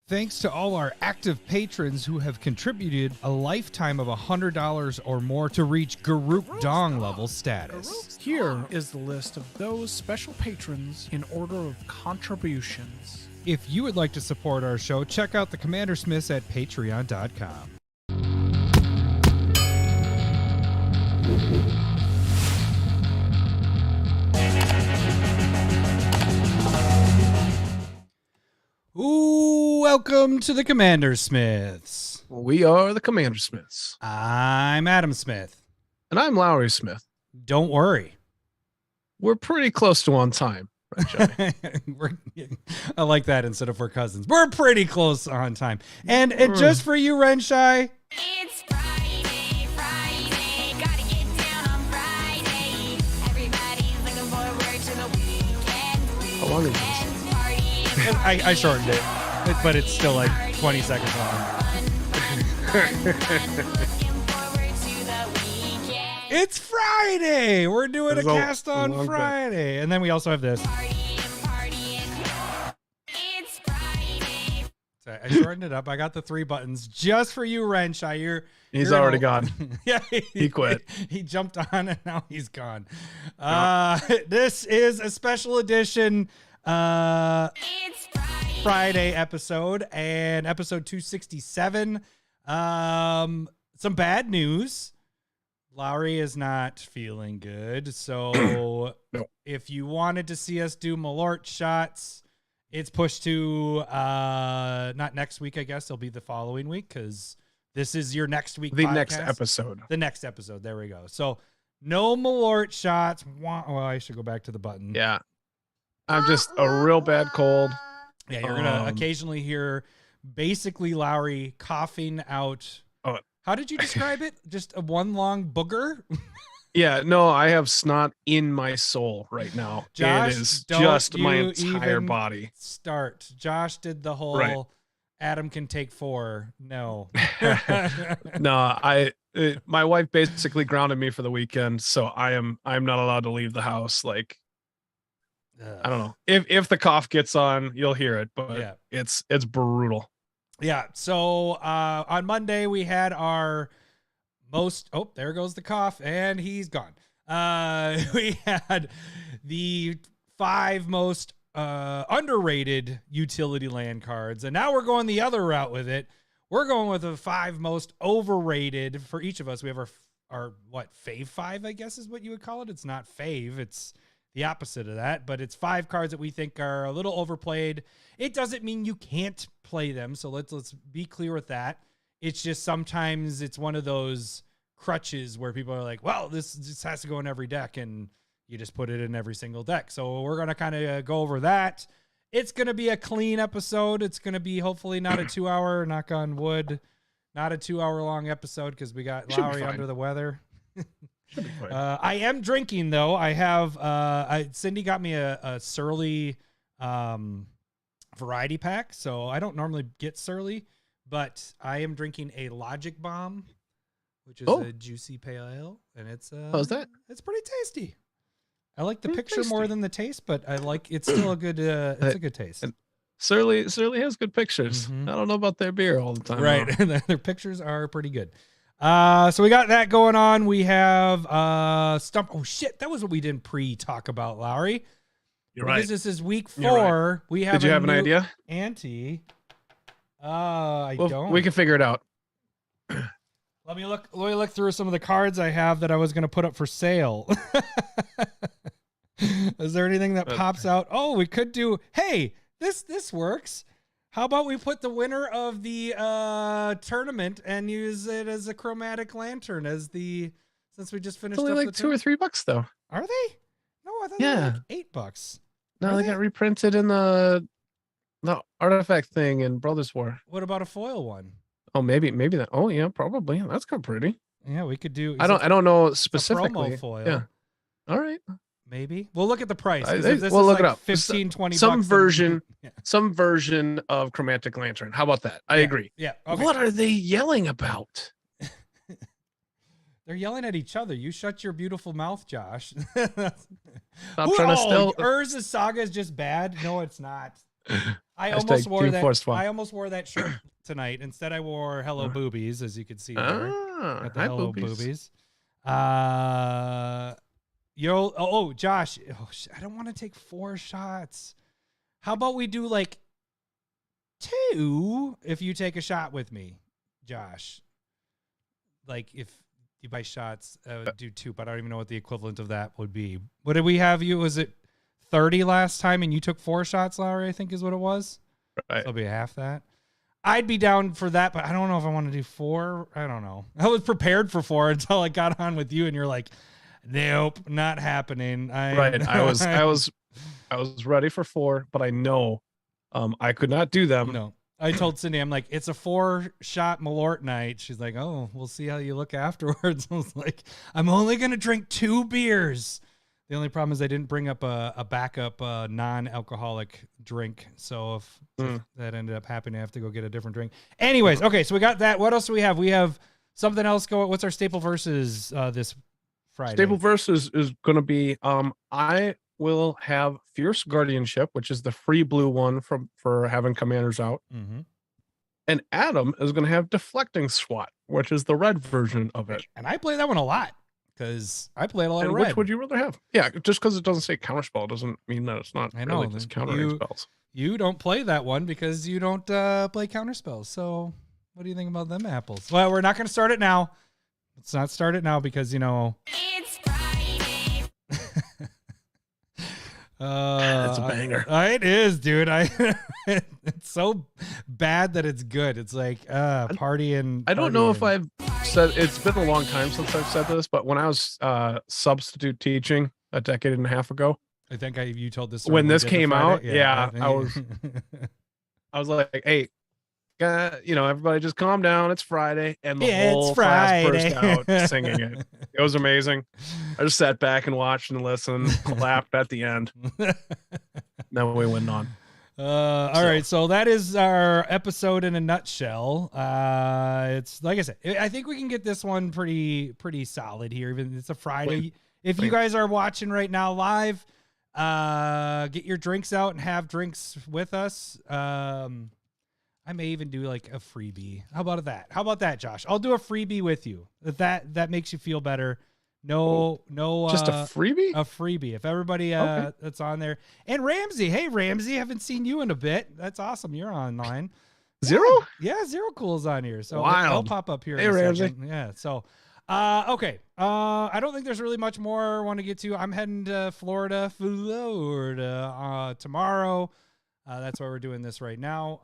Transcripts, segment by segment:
Thanks to all our active patrons who have contributed a lifetime of $100 or more to reach Garuk Dong level status. Here is the list of those special patrons in order of contributions. If you would like to support our show, check out the Commander Smiths at patreon.com. Ooh, welcome to the Commander Smiths. We are the Commander Smiths. I'm Adam Smith. And I'm Lowery Smith. Don't worry. We're pretty close to on time, right, Johnny? I like that instead of we're cousins. We're pretty close on time. And just for you, Renshai. It's Friday, gotta get down on Friday. Everybody's looking forward to the weekend. How long is this? I shortened it, but it's still like 20 seconds long. It's Friday. We're doing a cast on Friday. And then we also have this. So I shortened it up. I got the 3 buttons just for you, Renshai. He's already gone. Yeah, he quit. He jumped on and now he's gone. This is a special edition Friday episode and episode 267. Some bad news. Lowery is not feeling good. So no. If you wanted to see us do Malort shots, it's pushed to not next week, I guess. It'll be the following week because this is your next week. The podcast. next episode. The next episode. There we go. So no Malort shots. Well, I should go back to the button. Yeah. I'm just a real bad cold. Yeah, you're gonna occasionally hear basically Lowery coughing out. Oh, how did you describe it? Just a one long booger? Yeah, no, I have snot in my soul right now. Josh, it is just my entire body. Start. Josh did the whole Right. Adam can take 4. No. No, my wife basically grounded me for the weekend, so I'm not allowed to leave the house. Like, I don't know. If the cough gets on, you'll hear it, but yeah. it's brutal. Yeah. So on Monday we had our most. Oh, there goes the cough, and he's gone. We had the 5 most underrated utility land cards, and now we're going the other route with it. We're going with the 5 most overrated for each of us. We have our what, fave 5, I guess is what you would call it. It's not fave. It's the opposite of that, but it's 5 cards that we think are a little overplayed. It doesn't mean you can't play them, so let's be clear with that. It's just sometimes it's one of those crutches where people are like, well, this just has to go in every deck, and you just put it in every single deck. So we're going to kind of go over that. It's going to be a clean episode. It's going to be hopefully not a 2-hour, knock on wood, not a 2-hour long episode because we got Lowery under the weather. I am drinking though. I have Cindy got me a Surly variety pack, so I don't normally get Surly, but I am drinking a Logic Bomb, which is a juicy pale ale, and it's How's that? It's pretty tasty. I like the picture more than the taste, but I like it's still a good it's a good taste. Surly has good pictures. Mm-hmm. I don't know about their beer all the time. Right. Their pictures are pretty good. So we got that going on. We have Stump. Oh shit, that was what we didn't pre-talk about, Lowery. You're because right. This is week 4. Right. We have Did you have an idea? Ante. I don't. We can figure it out. Let me look through some of the cards I have that I was going to put up for sale. Is there anything that pops out? Oh, we could do. Hey, this works. How about we put the winner of the tournament and use it as a chromatic lantern since we just finished. It's only up like the $2 or $3 though. Are they? No, I thought they were like $8. No, Are they got reprinted in the artifact thing in Brothers War. What about a foil one? Oh, maybe that. Oh yeah, probably. That's kind of pretty. Yeah, we could do. I don't know specifically. Promo foil. Yeah. All right. Maybe we'll look at the price. We'll look it up. 15, 20 some bucks. version, Yeah. some version of chromatic lantern. How about that? I agree. Yeah. Okay. What are they yelling about? They're yelling at each other. You shut your beautiful mouth, Josh. Stop trying to steal. Urza's Saga is just bad. No, it's not. I Hashtag almost wore Team that. Force Swap. I almost wore that shirt tonight. Instead, I wore Hello Boobies, as you can see there. Got the Hi, Hello boobies. Boobies. Josh. Oh, I don't want to take 4 shots. How about we do like 2 if you take a shot with me, Josh? Like if you buy shots, do 2, but I don't even know what the equivalent of that would be. What did we have you? Was it 30 last time and you took 4 shots, Lowery, I think is what it was? Right. So it'll be half that. I'd be down for that, but I don't know if I want to do 4. I don't know. I was prepared for 4 until I got on with you and you're like, nope, not happening. Right. I was ready for 4, but I know I could not do them. No. I told Cindy, I'm like, it's a 4-shot Malort night. She's like, oh, we'll see how you look afterwards. I was like, I'm only going to drink 2 beers. The only problem is I didn't bring up a backup non-alcoholic drink. So if that ended up happening, I have to go get a different drink. Anyways, okay, so we got that. What else do we have? We have something else going. What's our staple versus this Friday? Staple versus is going to be I will have Fierce Guardianship, which is the free blue one for having commanders out. Mm-hmm. And Adam is going to have Deflecting Swat, which is the red version of it. And I play that one a lot because I played a lot And of red. which would you rather have? Yeah, just because it doesn't say counterspell doesn't mean that it's not I know, really just countering spells. You don't play that one because you don't play counterspells. So what do you think about them apples? Well, we're not going to start it now. Let's not start it now because, It's Friday. It's a banger. It is, dude. It's so bad that it's good. It's like party and I don't know if I've said, it's been a long time since I've said this, but when I was substitute teaching a decade and a half ago, I think you told this when this we did the came Friday. out, I was like, hey, everybody just calm down. It's Friday. And the whole class burst out singing it. It was amazing. I just sat back and watched and listened, clapped at the end. Then we went on. All right, so that is our episode in a nutshell. It's like I said, I think we can get this one pretty solid here. Even it's a Friday. If you guys are watching right now live, get your drinks out and have drinks with us. I may even do like a freebie. How about that? How about that, Josh? I'll do a freebie with you. If that makes you feel better. No, just a freebie? A freebie. If everybody that's on there. And Ramsey, hey Ramsey, haven't seen you in a bit. That's awesome. You're online. Zero? Yeah, Zero Cool's on here. So Wild. I'll pop up here. Hey in a Ramsey. second. Yeah. So okay. I don't think there's really much more I want to get to. I'm heading to Florida tomorrow. That's why we're doing this right now.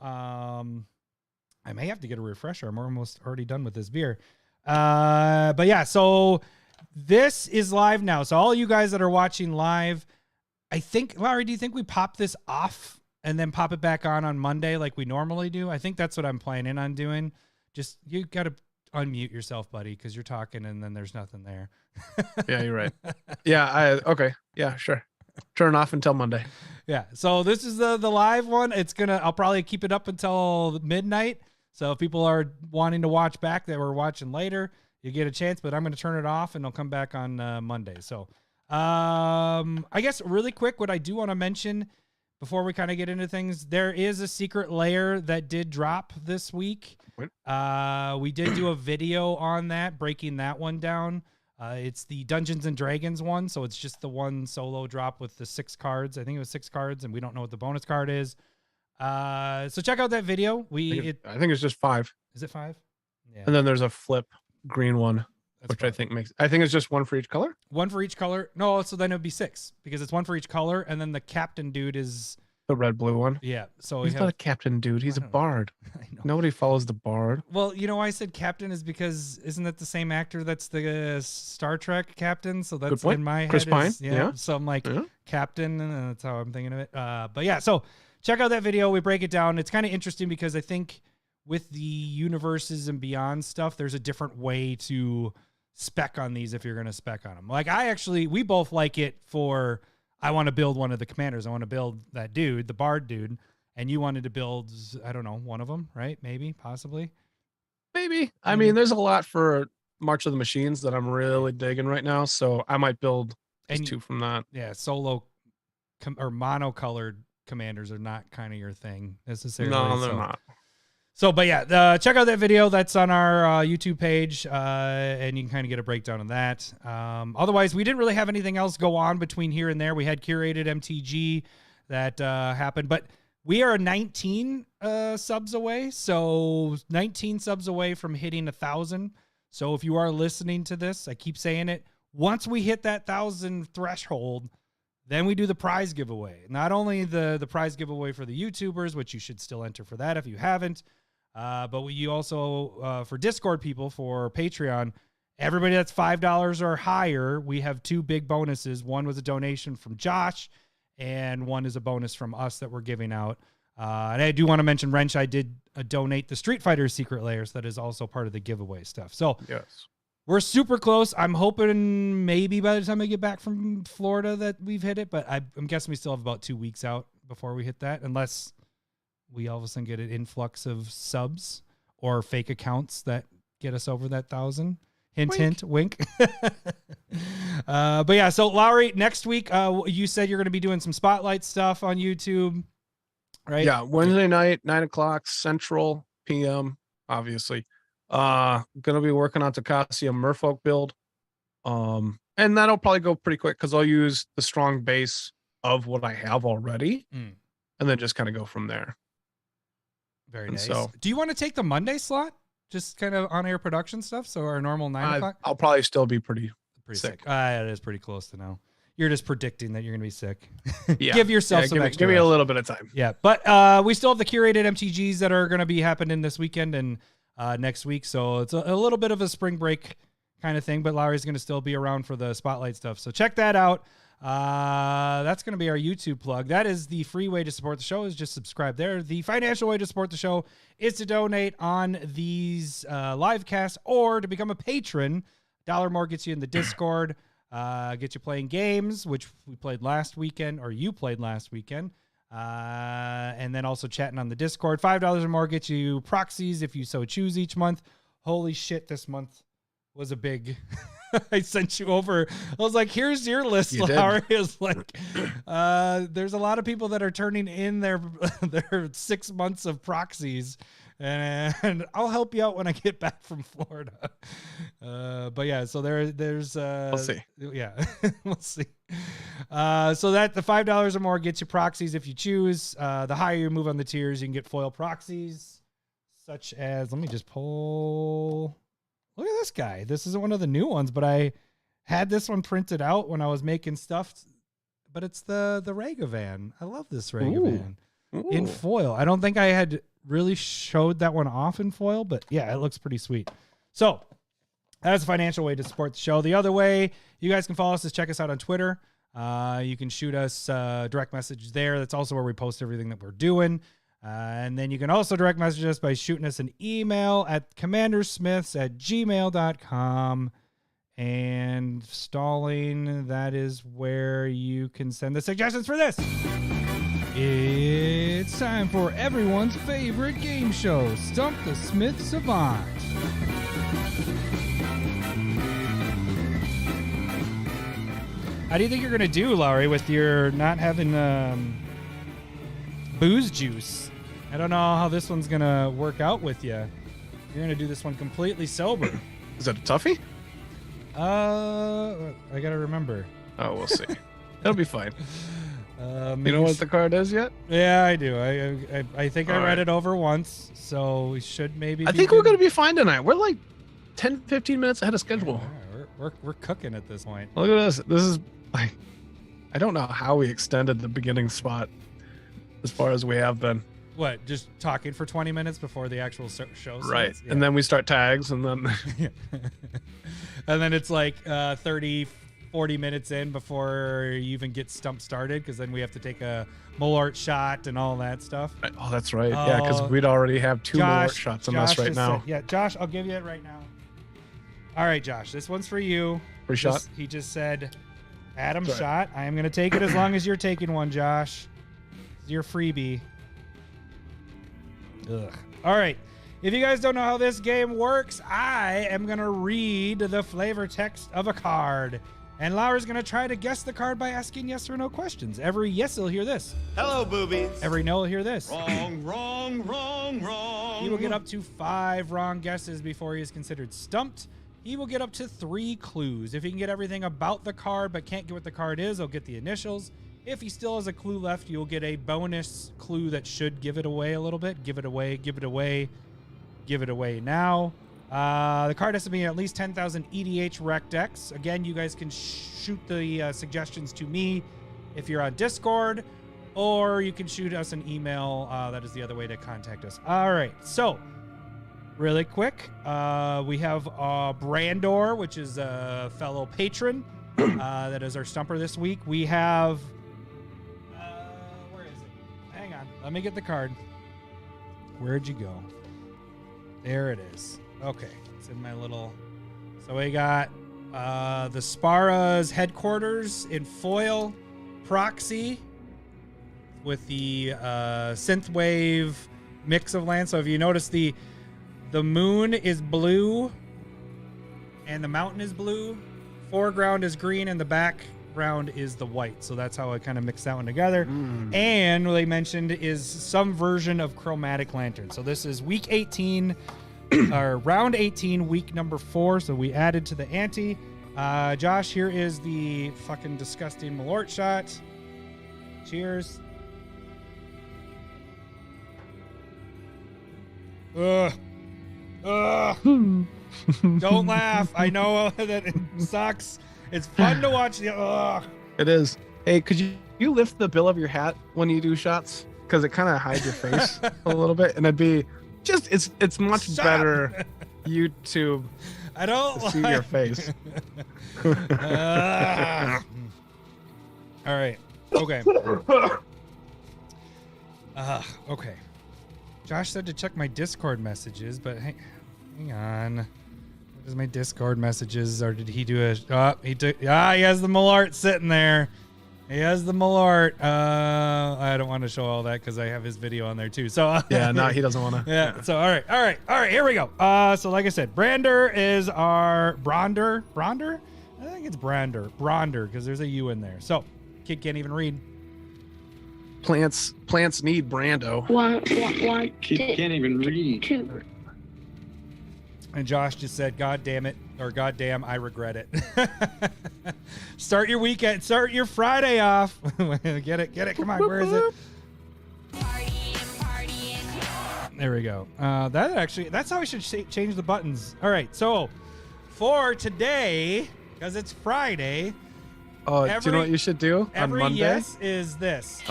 I may have to get a refresher. I'm almost already done with this beer. But yeah, so this is live now. So all you guys that are watching live, I think, Lowery, do you think we pop this off and then pop it back on Monday like we normally do? I think that's what I'm planning on doing. Just, you got to unmute yourself, buddy, because you're talking and then there's nothing there. Yeah, you're right. Yeah, okay. Yeah, sure. Turn off until Monday. Yeah. So this is the live one. I'll probably keep it up until midnight. So if people are wanting to watch back that we're watching later, you get a chance, but I'm going to turn it off and it'll come back on Monday. So I guess really quick, what I do want to mention before we kind of get into things, there is a secret layer that did drop this week. We did do a video on that, breaking that one down. It's the Dungeons and Dragons one, so it's just the one solo drop with the 6 cards. I think it was 6 cards, and we don't know what the bonus card is. So check out that video. I think it's just 5. Is it 5? Yeah. And then there's a flip green one, That's which probably- I think it's just 1 for each color. 1 for each color. No, so then it would be 6 because it's 1 for each color, and then the captain dude is The red blue one. yeah. So He's not a captain dude. He's a I don't know. bard. I know. Nobody follows the bard. Well, you know why I said captain is because isn't that the same actor that's the Star Trek captain? So that's point. in my Chris head. Pine, Yeah. yeah. So I'm like Yeah. captain, and that's how I'm thinking of it. But yeah, so check out that video. We break it down. It's kind of interesting because I think with the universes and beyond stuff, there's a different way to spec on these if you're going to spec on them. Like we both like it for, I want to build one of the commanders. I want to build that dude, the bard dude. And you wanted to build, I don't know, one of them, right? Maybe, possibly. Maybe. I mean, there's a lot for March of the Machines that I'm really digging right now. So I might build just And 2 from that. Yeah, solo or monocolored commanders are not kind of your thing necessarily. No, they're not. So, but yeah, check out that video. That's on our YouTube page, and you can kind of get a breakdown of that. Otherwise, we didn't really have anything else go on between here and there. We had curated MTG that happened, but we are 19 subs away. So 19 subs away from hitting 1,000. So if you are listening to this, I keep saying it. Once we hit that 1,000 threshold, then we do the prize giveaway. Not only the prize giveaway for the YouTubers, which you should still enter for that if you haven't, but you also, for Discord people, for Patreon, everybody that's $5 or higher, we have 2 big bonuses. One was a donation from Josh, and one is a bonus from us that we're giving out. And I do want to mention, Wrench, I did donate the Street Fighter Secret Layers. That is also part of the giveaway stuff. So Yes. we're super close. I'm hoping maybe by the time I get back from Florida that we've hit it, but I'm guessing we still have about 2 weeks out before we hit that, unless we all of a sudden get an influx of subs or fake accounts that get us over that 1,000. Hint, Wink. hint, wink. But yeah, so Lowery, next week, you said you're going to be doing some spotlight stuff on YouTube, right? Yeah, Wednesday night, 9:00 Central PM, obviously. Gonna be working on Takasia Merfolk build. And that'll probably go pretty quick because I'll use the strong base of what I have already, and then just kind of go from there. Very And nice. so- Do you want to take the Monday slot? Just kind of on-air production stuff? So our normal 9 o'clock? I'll probably still be pretty Sick. sick. It is pretty close to now. You're just predicting that you're going to be sick. Yeah. Give yourself some give extra me a rest. little bit of time. Yeah, but we still have the curated MTGs that are going to be happening this weekend and next week. So it's a little bit of a spring break kind of thing, but Lowry's going to still be around for the spotlight stuff. So check that out. That's going to be our YouTube plug. That is the free way to support the show, is just subscribe there. The financial way to support the show is to donate on these live casts or to become a patron. $1 more gets you in the Discord, get you playing games, which we played last weekend, or you played last weekend. And then also chatting on the Discord. $5 or more gets you proxies if you so choose each month. Holy shit, this month was a big... I sent you over. I was like, here's your list, You did. Lowery. It was like, there's a lot of people that are turning in their 6 months of proxies, and I'll help you out when I get back from Florida. But yeah, so there's We'll see. Yeah, we'll see. So that the $5 or more gets you proxies if you choose. The higher you move on the tiers, you can get foil proxies, such as, let me just pull. Look at this guy. This isn't one of the new ones, but I had this one printed out when I was making stuff. But it's the Ragavan. I love this Ragavan in Ooh. foil. I don't think I had really showed that one off in foil, but yeah, it looks pretty sweet. So that's a financial way to support the show. The other way you guys can follow us is check us out on Twitter. You can shoot us direct message there. That's also where we post everything that we're doing. And then you can also direct message us by shooting us an email at commandersmiths@gmail.com. And stalling, that is where you can send the suggestions for this. It's time for everyone's favorite game show, Stump the Smith Savant. How do you think you're going to do, Lowery, with your not having booze juice? I don't know how this one's going to work out with you. You're going to do this one completely sober. Is that a toughie? I got to remember. Oh, we'll see. It'll be fine. You Maybe know what the card is yet? Yeah, I do. I think I All read right. it over once, so we should maybe. I be think we're good. going to be fine tonight. We're like 10, 15 minutes ahead of schedule. Yeah, we're cooking at this point. Look at this. This is like, I don't know how we extended the beginning spot as far as we have been. What? Just talking for 20 minutes before the actual show starts? Right. Yeah. And then we start tags and then And then it's like 30, 40 minutes in before you even get Stump started, because then we have to take a Molart shot and all that stuff. oh, that's right. Yeah, because Oh, we'd already have two more shots on us right just now. said- yeah, Josh, I'll give you it right now. All right, Josh, this one's for you. Free shot. He just said, Adam Sorry. shot. I am going to take it as long as you're taking one, Josh. It's your freebie. Ugh. All right. If you guys don't know how this game works, I am going to read the flavor text of a card. And Lowery's going to try to guess the card by asking yes or no questions. Every yes, he'll hear this. Hello, boobies. Every no, he'll hear this. Wrong, wrong, wrong, wrong. He will get up to 5 wrong guesses before he is considered stumped. He will get up to 3 clues. If he can get everything about the card but can't get what the card is, he'll get the initials. If he still has a clue left, you'll get a bonus clue that should give it away a little bit. Give it away, give it away, give it away now. The card has to be at least 10,000 EDH rec decks. Again, you guys can shoot the suggestions to me if you're on Discord, or you can shoot us an email. That is the other way to contact us. All right, so really quick, we have Brandor, which is a fellow patron. That is our stumper this week. We have, where is it? Hang on, let me get the card. Where'd you go? There it is. Okay, it's in my little. So we got the Spara's headquarters in foil, proxy with the synthwave mix of lands. So if you notice, the moon is blue and the mountain is blue. Foreground is green and the background is the white. So that's how I kind of mixed that one together. And what they mentioned is some version of chromatic lantern. So this is week 18. Or round 18, week number 4. So we added to the ante. Josh, here is the fucking disgusting Malort shot. Cheers. Ugh. Don't laugh. I know that it sucks. It's fun to watch the. Ugh. It is. Hey, could you lift the bill of your hat when you do shots? Because it kind of hides your face a little bit, and it'd be. Just it's much Shut better up. YouTube I don't to see your face. All right. Okay. Okay. Josh said to check my Discord messages, but hang on. What is my Discord messages? Or did he do a? He has the Malort sitting there. He has the Malort. I don't want to show all that because I have his video on there too. So Yeah, no, he doesn't want to. Yeah. So all right. Here we go. So like I said, Brander is our Bronder. I think it's Brander because there's a U in there. So kid can't even read. Plants need Brando. One, Can't even read. 2. And Josh just said, "God damn it," or "God damn, I regret it." Start your weekend. Start your Friday off. Get it. Come on, where is it? There we go. That's how I should change the buttons. All right. So for today, because it's Friday. Oh, do you know what you should do on Every Monday? yes is this.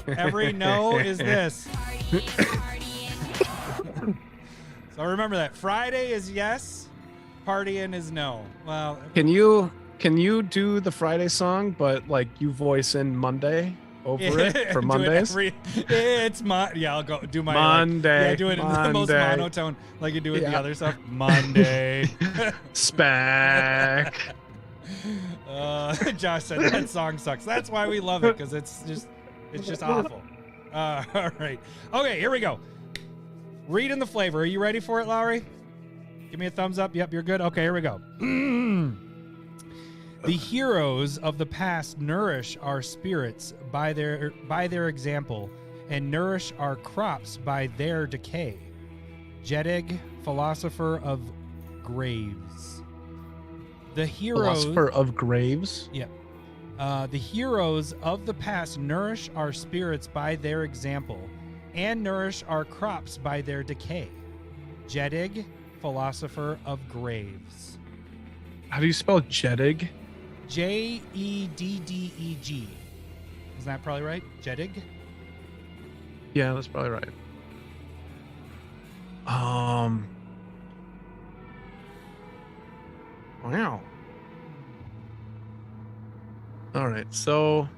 Every no is this. So remember that. Friday is yes. Partying is no. Well, Can you do the Friday song, but like you voice in Monday over it for do Mondays? I'll go do my Monday. do it in the most Monday. monotone, like you do with the Yeah. other stuff. Monday. Spec. Josh said that song sucks. That's why we love it, because it's just awful. All right. Okay, here we go. Reading the flavor. Are you ready for it, Lowery? Give me a thumbs up. Yep, you're good. Okay, here we go. The heroes of the past nourish our spirits by their example, and nourish our crops by their decay. Jedig, philosopher of graves. The heroes. Philosopher of graves. Yep. The heroes of the past nourish our spirits by their example, and nourish our crops by their decay. Jedig, philosopher of graves. How do you spell Jedig? Jeddeg. Is that probably right? Jedig? Yeah, that's probably right. Wow. All right, so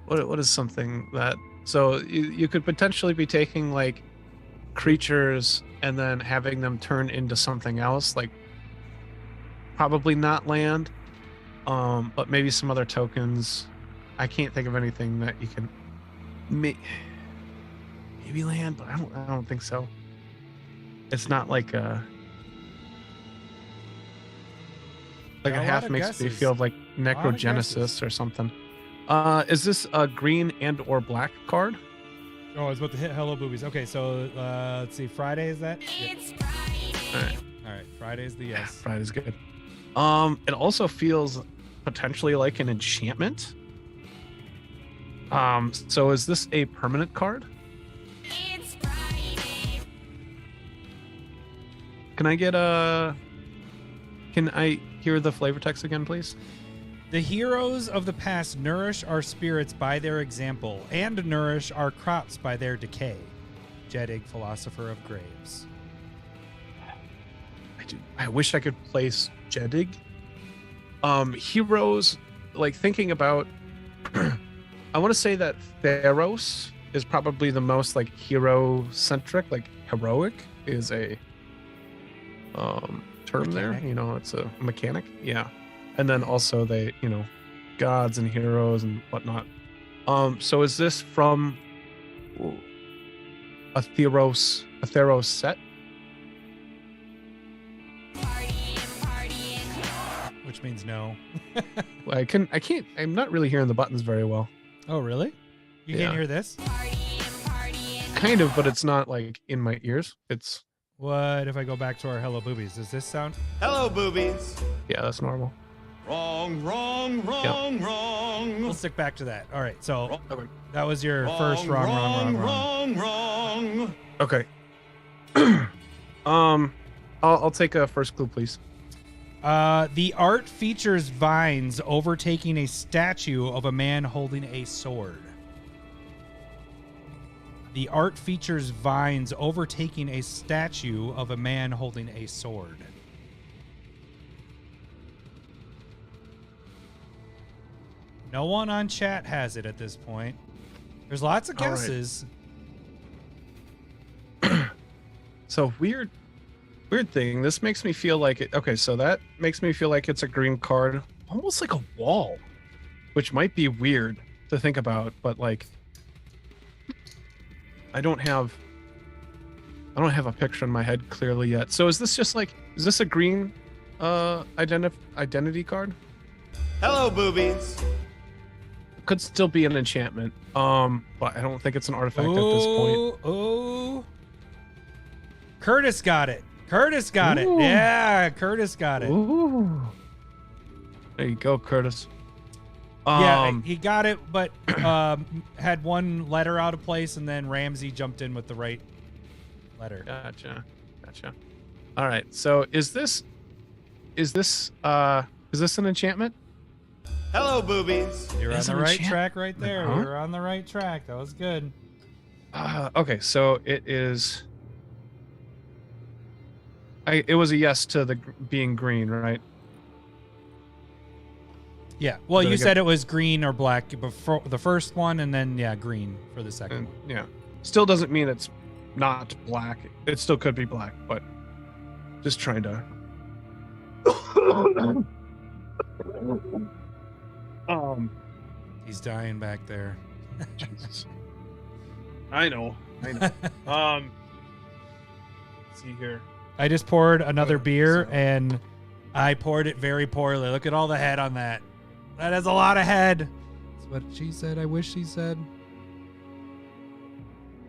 what is something that so you could potentially be taking like creatures and then having them turn into something else, like probably not land, but maybe some other tokens. I can't think of anything that you can maybe land, but I don't think so. It's not like a Got a lot half of makes me guesses. feel like Lot of necrogenesis guesses. or something. Is this a green and or black card? Oh, I was about to hit Hello Boobies. Okay, so let's see. Friday is that? Yeah. It's Friday. All right. All right. Friday's the yes. Friday's good. It also feels potentially like an enchantment. So is this a permanent card? It's Friday. Can I hear the flavor text again, please? The heroes of the past nourish our spirits by their example and nourish our crops by their decay. Jedig, philosopher of graves. I wish I could place Jedig. Heroes, like thinking about, I want to say that Theros is probably the most like hero-centric, like heroic is a term there. Mechanic. You know, it's a mechanic. Yeah. And then also they, you know, gods and heroes and whatnot. So is this from a Theros set? Which means no. I'm not really hearing the buttons very well. Oh, really? You Yeah. can't hear this? Kind of, but it's not like in my ears. It's What if I go back to our Hello Boobies? Does this sound? Hello, boobies. yeah, that's normal. Wrong, wrong, wrong, wrong. We'll stick back to that. All right. So Okay. that was your first wrong. wrong. Okay. I'll take a first clue, please. The art features vines overtaking a statue of a man holding a sword. The art features vines overtaking a statue of a man holding a sword. No one on chat has it at this point. There's lots of All right. guesses. So weird thing. This makes me feel like it. Okay, so that makes me feel like it's a green card, almost like a wall, which might be weird to think about, but like I don't have a picture in my head clearly yet. So is this a green identity card? Hello, boobies. Could still be an enchantment. But I don't think it's an artifact at this point. Oh. Curtis got it. Ooh. Yeah, Curtis got it. Ooh. There you go, Curtis. Yeah, he got it, but had one letter out of place, and then Ramsey jumped in with the right letter. Gotcha. All right. So is this an enchantment? Hello, boobies. You're on It's the an right enchant- track right there. Uh-huh. You're on the right track. That was good. Okay. So it is. It was a yes to the being green, right? Yeah. Well, Did I you get- said it was green or black before the first one, and then green for the second And one. yeah, still doesn't mean it's not black. It still could be black, but just trying to. He's dying back there. Jesus. I know. Let's see here. I just poured another beer, so- and I poured it very poorly. Look at all the head on that. That has a lot of head. That's what she said. I wish she said.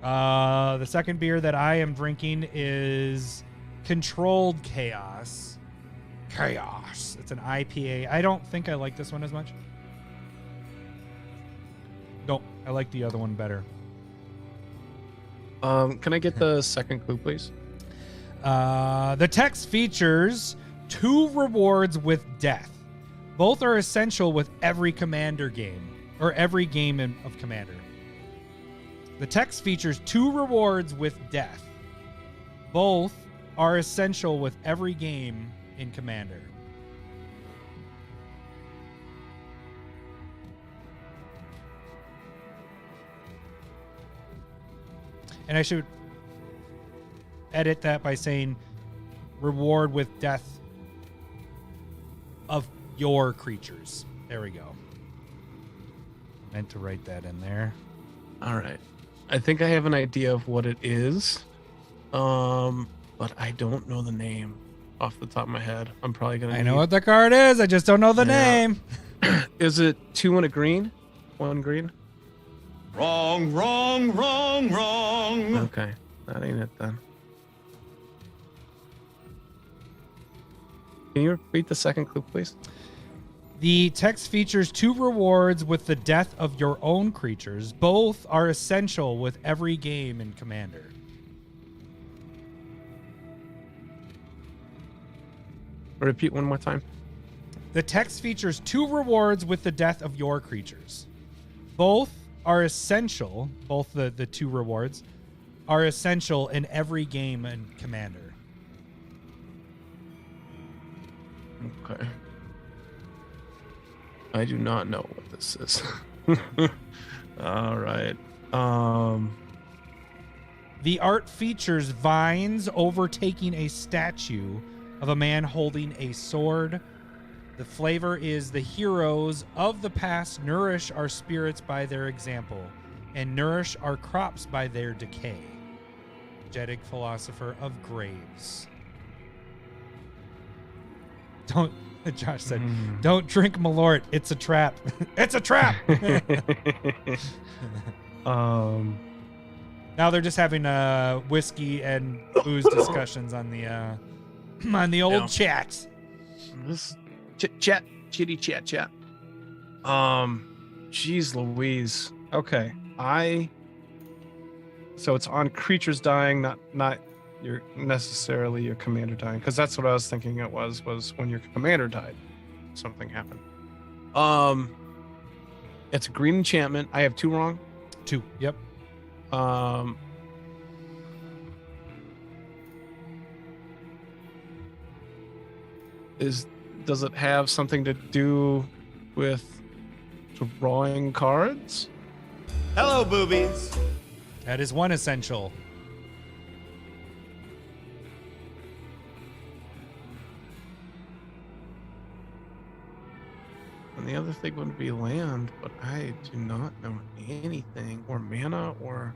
The second beer that I am drinking is Controlled Chaos. Chaos. It's an IPA. I don't think I like this one as much. Nope. I like the other one better. Can I get the second clue, please? The text features 2 rewards with death. Both are essential with every Commander game, or every game of Commander. The text features 2 rewards with death. Both are essential with every game in Commander. And I should edit that by saying reward with death of your creatures. There we go. Meant to write that in there. All right. I think I have an idea of what it is. but I don't know the name off the top of my head. I'm probably gonna. I know what the card is. I just don't know the Yeah. name. Is it 2 and a green? 1 green? Wrong, wrong, wrong, wrong. Okay, that ain't it then. Can you repeat the second clue, please? The text features 2 rewards with the death of your own creatures. Both are essential with every game in Commander. Repeat one more time. The text features 2 rewards with the death of your creatures. Both are essential, both the 2 rewards are essential in every game in Commander. Okay. I do not know what this is. All right. The art features vines overtaking a statue of a man holding a sword. The flavor is the heroes of the past nourish our spirits by their example and nourish our crops by their decay. Jetic philosopher of graves. Don't, Josh said, don't drink Malort. It's a trap. It's a trap. Now they're just having whiskey and booze discussions on the old chat. This chitty chat. Jeez Louise. Okay. So it's on creatures dying, not your necessarily your commander dying, because that's what I was thinking it was when your commander died, something happened. It's a green enchantment. I have 2 wrong. 2. Yep. Does it have something to do with drawing cards? Hello, boobies. That is 1 essential. And the other thing would be land, but I do not know anything, or mana, or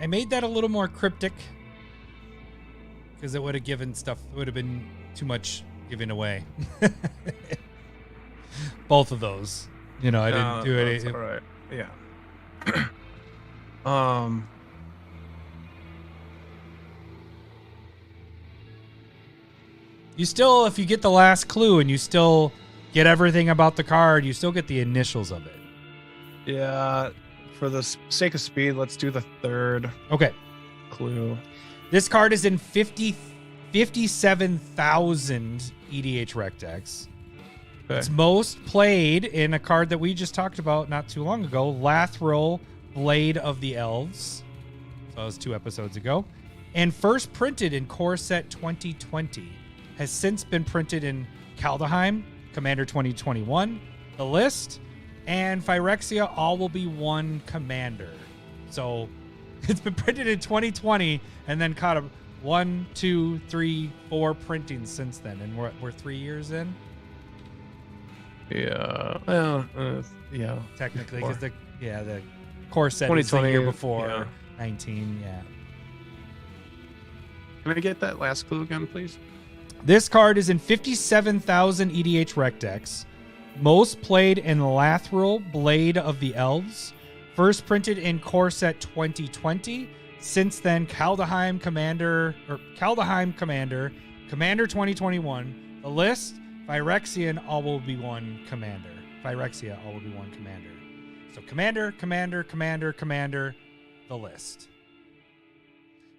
I made that a little more cryptic because it would have given stuff. It would have been too much giving away. Both of those, I didn't do it. All right. Yeah. You still, if you get the last clue and you still get everything about the card, you still get the initials of it. Yeah. For the sake of speed, let's do the third Okay. clue. This card is in 57,000 EDH rec decks. Okay. It's most played in a card that we just talked about not too long ago, Lathril, Blade of the Elves. So that was 2 episodes ago. And first printed in Core Set 2020. Has since been printed in Kaldheim, Commander 2021, The List, and Phyrexia. All will be 1 commander. So it's been printed in 2020 and then caught a 1, 2, 3, 4 printings since then. And we're 3 years in? Yeah. Well, yeah. Technically, because the core set is the 2020, year before, yeah. 19, yeah. Can I get that last clue again, please? This card is in 57,000 EDH rec decks. Most played in Lathril, Blade of the Elves. First printed in Core Set 2020. Since then, Kaldheim Commander, Commander 2021, The List, Phyrexian, all will be 1 commander. Phyrexia, all will be 1 commander. So Commander, The List.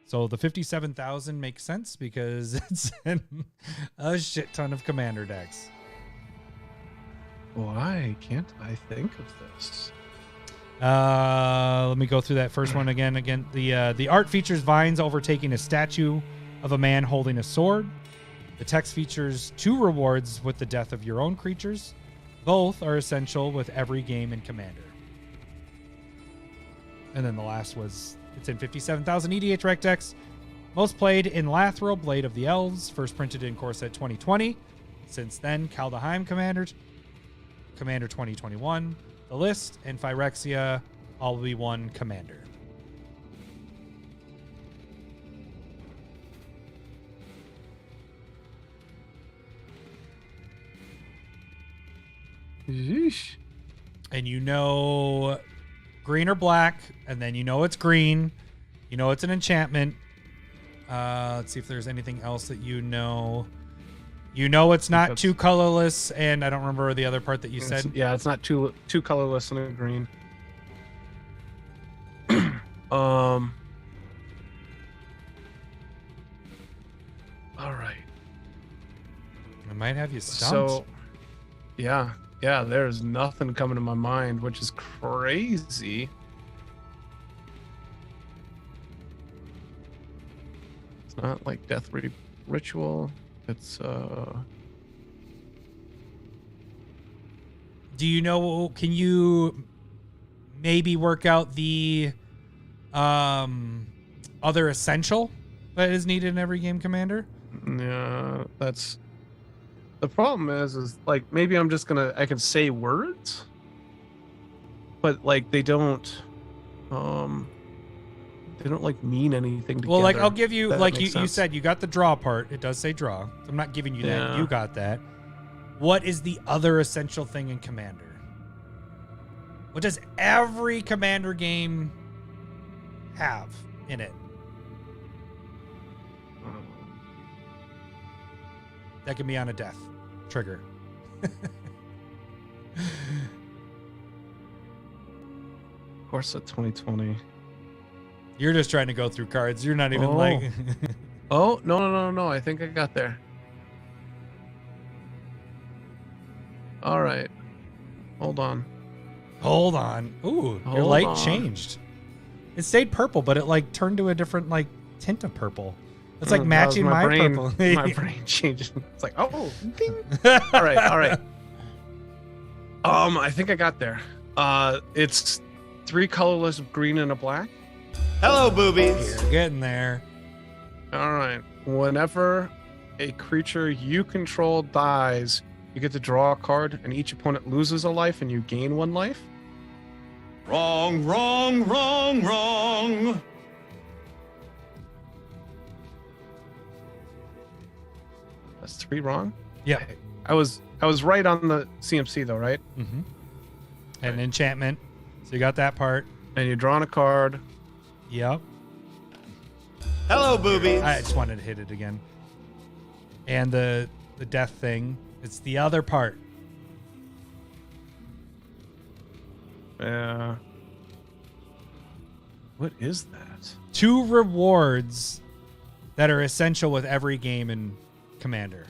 So the 57,000 makes sense because it's in a shit ton of commander decks. Why can't I think of this? Let me go through that first one again. The art features vines overtaking a statue of a man holding a sword. The text features 2 rewards with the death of your own creatures. Both are essential with every game in Commander. And then the last was, it's in 57,000 EDH rec decks. Most played in Lathril, Blade of the Elves. First printed in Core Set 2020. Since then, Kaldheim Commander 2021, The List, and Phyrexia, all will be one commander. Yeesh. And you know green or black, and then you know it's green. You know it's an enchantment. Let's see if there's anything else that you know. You know it's not too colorless, and I don't remember the other part that you said. Yeah, it's not too colorless and a green. All right. I might have you stumped. So, yeah, there's nothing coming to my mind, which is crazy. It's not like Death Ritual. It's Do you know? Can you maybe work out the other essential that is needed in every game commander? yeah, that's the problem is like maybe I can say words, but like they don't like mean anything together. Well, like I'll give you, That like makes you sense. said, you got the draw part. It does say draw. So I'm not giving you that. Yeah. You got that. What is the other essential thing in Commander? What does every Commander game have in it? That can be on a death trigger. Of course, at 2020. You're just trying to go through cards. You're not even Oh. like. Oh, no. I think I got there. All right. Hold on. Hold on. Ooh, your Hold light on. changed. It stayed purple, but it like turned to a different like tint of purple. It's like That was matching my brain, purple. my brain changed. It's like, oh, ding. All right. I think I got there. It's 3 colorless, green and a black. Hello, boobies. You're getting there. All right. Whenever a creature you control dies, you get to draw a card, and each opponent loses a life, and you gain 1 life. Wrong, wrong, wrong, wrong. That's 3 wrong. Yeah. I was right on the CMC though, right? Mm-hmm. And an enchantment. So you got that part. And you're drawing a card. Yep. Hello, boobies. I just wanted to hit it again. And the death thing. It's the other part. Yeah. What is that? 2 rewards that are essential with every game in Commander.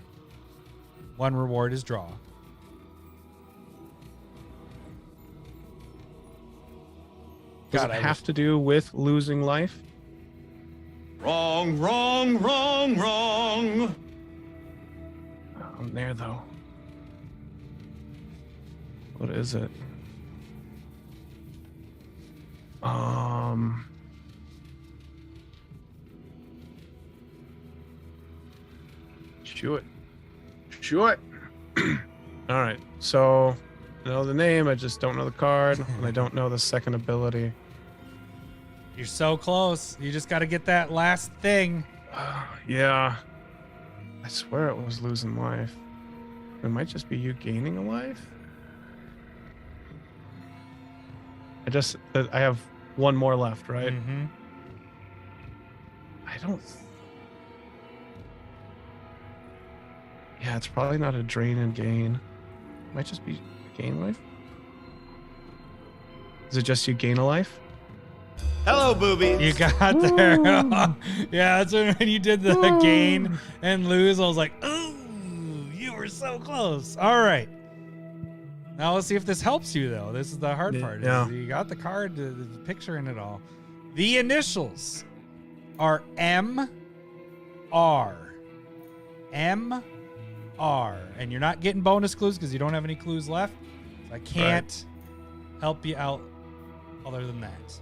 1 reward is draw. Does God, it I have wish- to do with losing life? Wrong, wrong, wrong, wrong. I'm there though. What is it? Chew it. All right. So, I know the name. I just don't know the card, and I don't know the second ability. You're so close. You just got to get that last thing. Yeah. I swear it was losing life. It might just be you gaining a life. I have 1 more left, right? Mm-hmm. I don't. Yeah, it's probably not a drain and gain. It might just be gain life. Is it just you gain a life? Hello, boobies. You got there. Yeah, that's when you did the gain and lose. I was like, ooh, you were so close. All right. Now let's see if this helps you, though. This is the hard part. Yeah. You got the card, the picture in it all. The initials are M-R. M-R. And you're not getting bonus clues because you don't have any clues left. So I can't help you out other than that.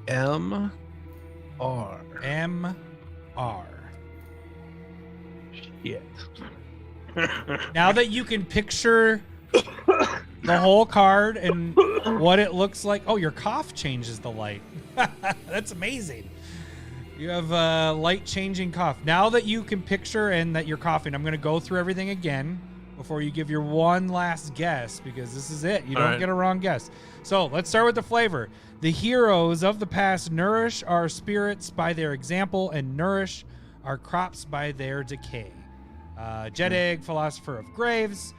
M-R. M-R. Shit. Now that you can picture the whole card and what it looks like. Oh, your cough changes the light. That's amazing. You have a light changing cough. Now that you can picture and that you're coughing, I'm going to go through everything again before you give your one last guess, because this is it. You don't get a wrong guess. So let's start with the flavor. The heroes of the past nourish our spirits by their example and nourish our crops by their decay. Jet Egg, Philosopher of Graves.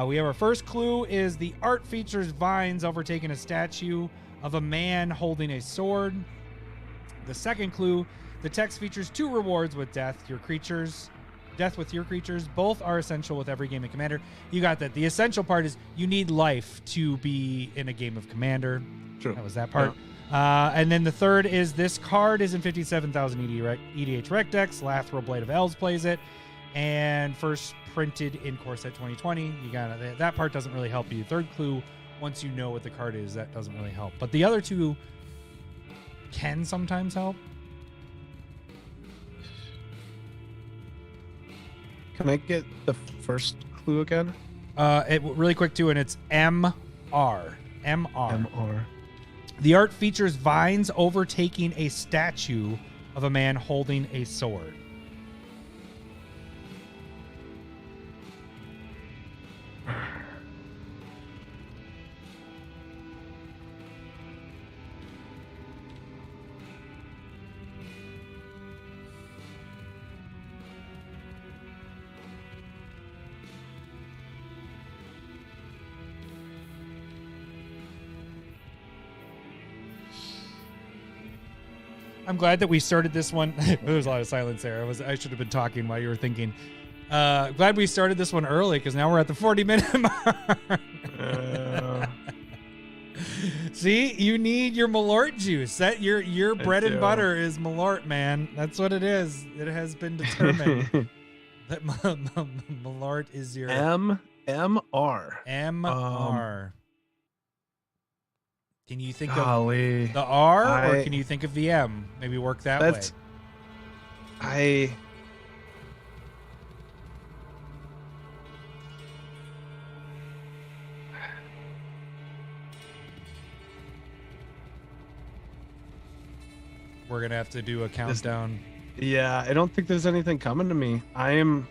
We have our first clue is the art features vines overtaking a statue of a man holding a sword. The second clue, the text features 2 rewards with death with your creatures. Both are essential with every game of Commander. You got that. The essential part is you need life to be in a game of Commander. True. That was that part. Yeah. And then the third is this card is in 57,000 EDH rec decks. Lathril Blade of Elves plays it. And first printed in Core Set 2020. You got it. That part doesn't really help you. Third clue, once you know what the card is, that doesn't really help. But the other 2 can sometimes help. Can I get the first clue again? Really quick too, and it's MR. MR. The art features vines overtaking a statue of a man holding a sword. I'm glad that we started this one. There was a lot of silence there. I should have been talking while you were thinking. Glad we started this one early because now we're at the 40-minute mark. See, you need your Malort juice. That your bread and butter is Malort, man. That's what it is. It has been determined that Malort is your MR. MR. Can you think Golly. of the R or can you think of the M? Maybe work that way. We're going to have to do a countdown. Yeah, I don't think there's anything coming to me. I am...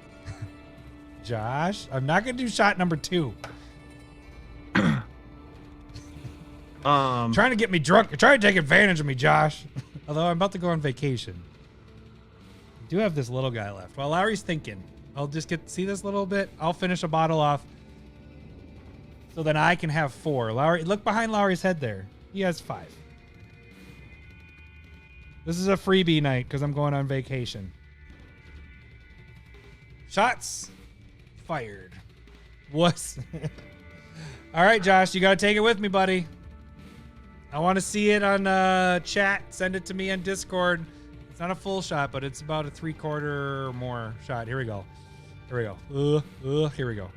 Josh, I'm not going to do shot number 2. Trying to get me drunk. You're trying to take advantage of me, Josh. Although I'm about to go on vacation. I do have this little guy left. While Lowery's thinking, I'll just see this little bit. I'll finish a bottle off. So then I can have 4. Lowery, look behind Lowery's head there. He has 5. This is a freebie night because I'm going on vacation. Shots fired. What? All right, Josh, you got to take it with me, buddy. I want to see it on chat. Send it to me on Discord. It's not a full shot, but it's about a 3/4 or more shot. Here we go. Here we go. Here we go.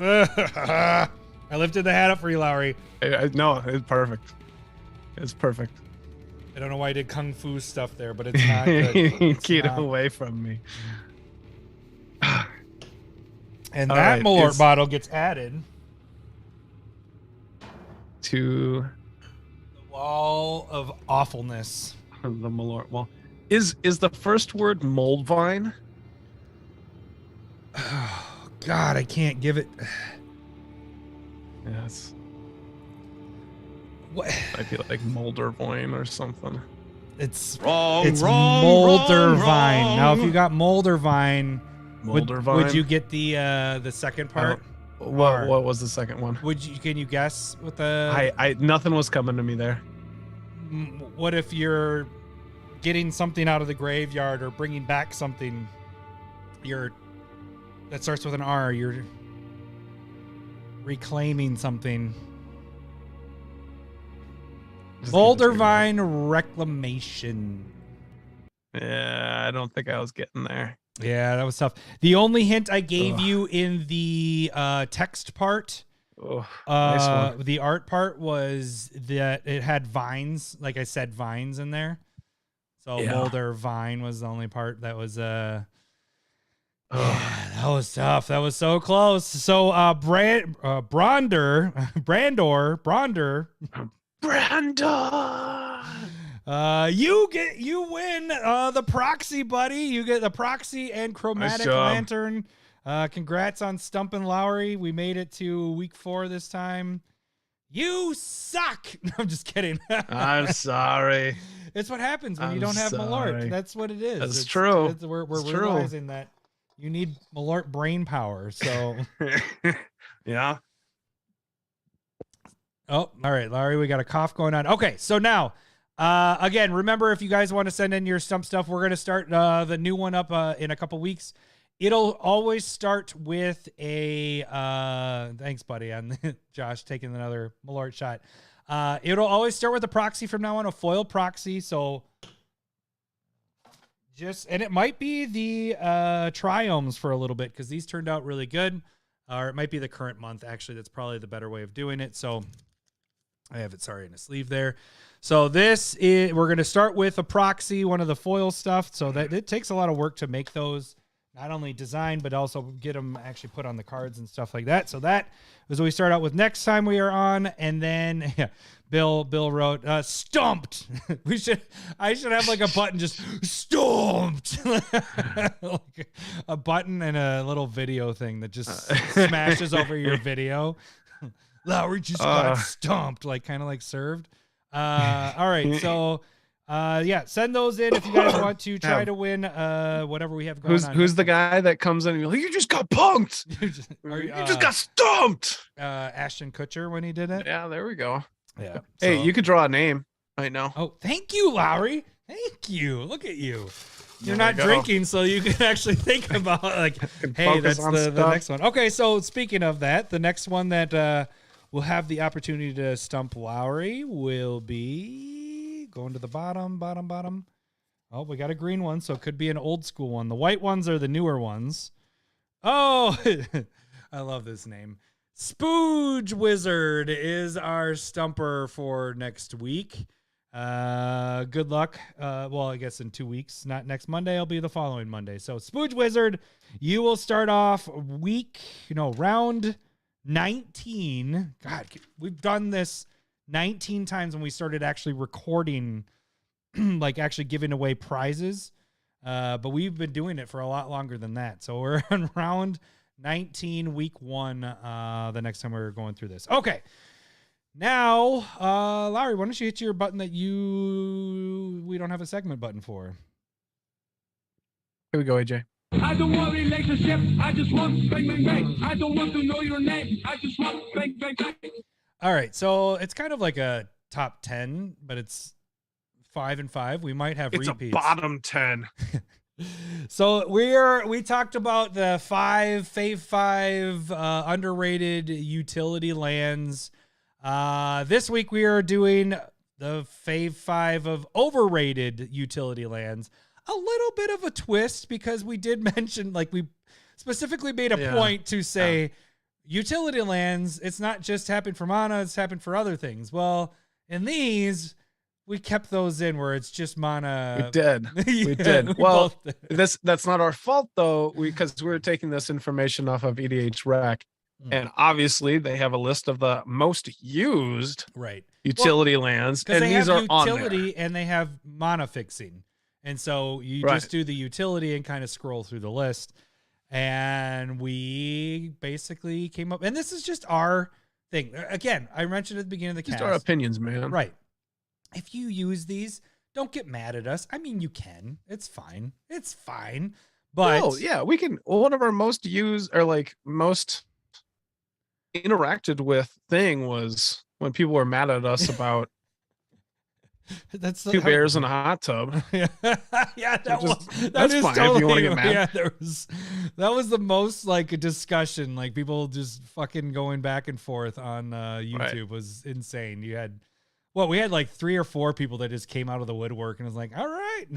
I lifted the hat up for you, Lowery. No, it's perfect. It's perfect. I don't know why I did kung fu stuff there, but it's not good. Get away from me. And that Malort bottle gets added to the wall of awfulness. The Malort wall. Is the first word mold vine? Oh, God, I can't give it. Yes. What? Might be like Moldervine or something. It's Wrong, it's wrong, Moldervine. wrong, Now, if wrong. you got Moldervine, Moldervine. would you get the second part? What was the second one? Can you guess what the? I nothing was coming to me there. What if you're getting something out of the graveyard or bringing back something? That starts with an R. You're reclaiming something. Moldervine Reclamation. Yeah, I don't think I was getting there. Yeah, that was tough. The only hint I gave you in the text part, Nice one. the art part, was that it had vines. Like I said, vines in there. So Yeah. Mulder Vine was the only part that was yeah, that was tough. That was so close. So Brandor, Brandon. you win the proxy, buddy. You get the proxy and chromatic job. lantern. Congrats on Stump and Lowery. We made it to week 4 this time. You suck. No, I'm just kidding. I'm sorry. It's what happens when you I'm don't have Malort. sorry. That's what it is. That's true. We're It's true. realizing that you need Malort brain power. So, Yeah. oh, all right, Larry, we got a cough going on. Okay, so now, again, remember if you guys want to send in your Stump stuff, we're going to start the new one up in a couple weeks. It'll always start with a thanks, buddy, on Josh taking another Malort shot. It'll always start with a proxy from now on, a foil proxy. So and it might be the triomes for a little bit because these turned out really good. Or it might be the current month, actually. That's probably the better way of doing it. So I have it, in a sleeve there. So we're going to start with a proxy, one of the foil stuff. So that it takes a lot of work to make those. Not only design, but also get them actually put on the cards and stuff like that. So that is what we start out with next time we are on. And then Bill wrote, stumped. I should have like a button just stumped. Like a button and a little video thing that just smashes over your video. Lowery just got stumped, like kind of like served. All right. So send those in if you guys want to try to win whatever we have going on. Who's the guy that comes in and you're like, you just got punked? You just got stumped. Ashton Kutcher when he did it. Yeah, there we go. Yeah. Hey, you could draw a name right now. Oh, thank you, Lowery. Thank you. Look at you. You're There not we go. drinking, so you can actually think about like, hey, focus that's on the stuff. next one. Okay, so speaking of that, the next one that we'll have the opportunity to stump Lowery will be going to the bottom. Oh, we got a green one, so it could be an old school one. The white ones are the newer ones. Oh, I love this name. Spooge Wizard is our stumper for next week. Good luck. Well, I guess in 2 weeks, not next Monday, it'll be the following Monday. So Spooge Wizard, you will start off round 19. God, we've done this 19 times when we started actually recording, like actually giving away prizes. But we've been doing it for a lot longer than that. So we're on round 19, week 1, the next time we're going through this. Okay. Now, Lowery, why don't you hit your button that we don't have a segment button for? Here we go, AJ. I don't want relationship. I just want bang, bang, bang. I don't want to know your name. I just want bang, bang, bang. All right. So it's kind of like a top 10, but it's 5 and 5. We might have It's repeats. a bottom 10. So we talked about the fave 5 underrated utility lands. This week we are doing the fave 5 of overrated utility lands. A little bit of a twist because we did mention, like we specifically made a point to say utility lands, it's not just happened for mana, it's happened for other things. Well, in these, we kept those in where it's just mana. We did. We did. Well, that's not our fault though, because we're taking this information off of EDH Rec. And obviously they have a list of the most used utility lands, and they these have are on there. utility and they have mana fixing. And so you just do the utility and kind of scroll through the list. And we basically came up, and this is just our thing. Again, I mentioned at the beginning of the cast. Just our opinions, man. Right. If you use these, don't get mad at us. I mean, you can. It's fine. It's fine. But oh yeah, we can. One of our most used or like most interacted with thing was when people were mad at us about that's two bears in a hot tub. Yeah, that's fine totally, if you want to get mad. Yeah, that was the most like a discussion, like people just fucking going back and forth on YouTube was insane. You had we had like 3 or 4 people that just came out of the woodwork and was like, all right.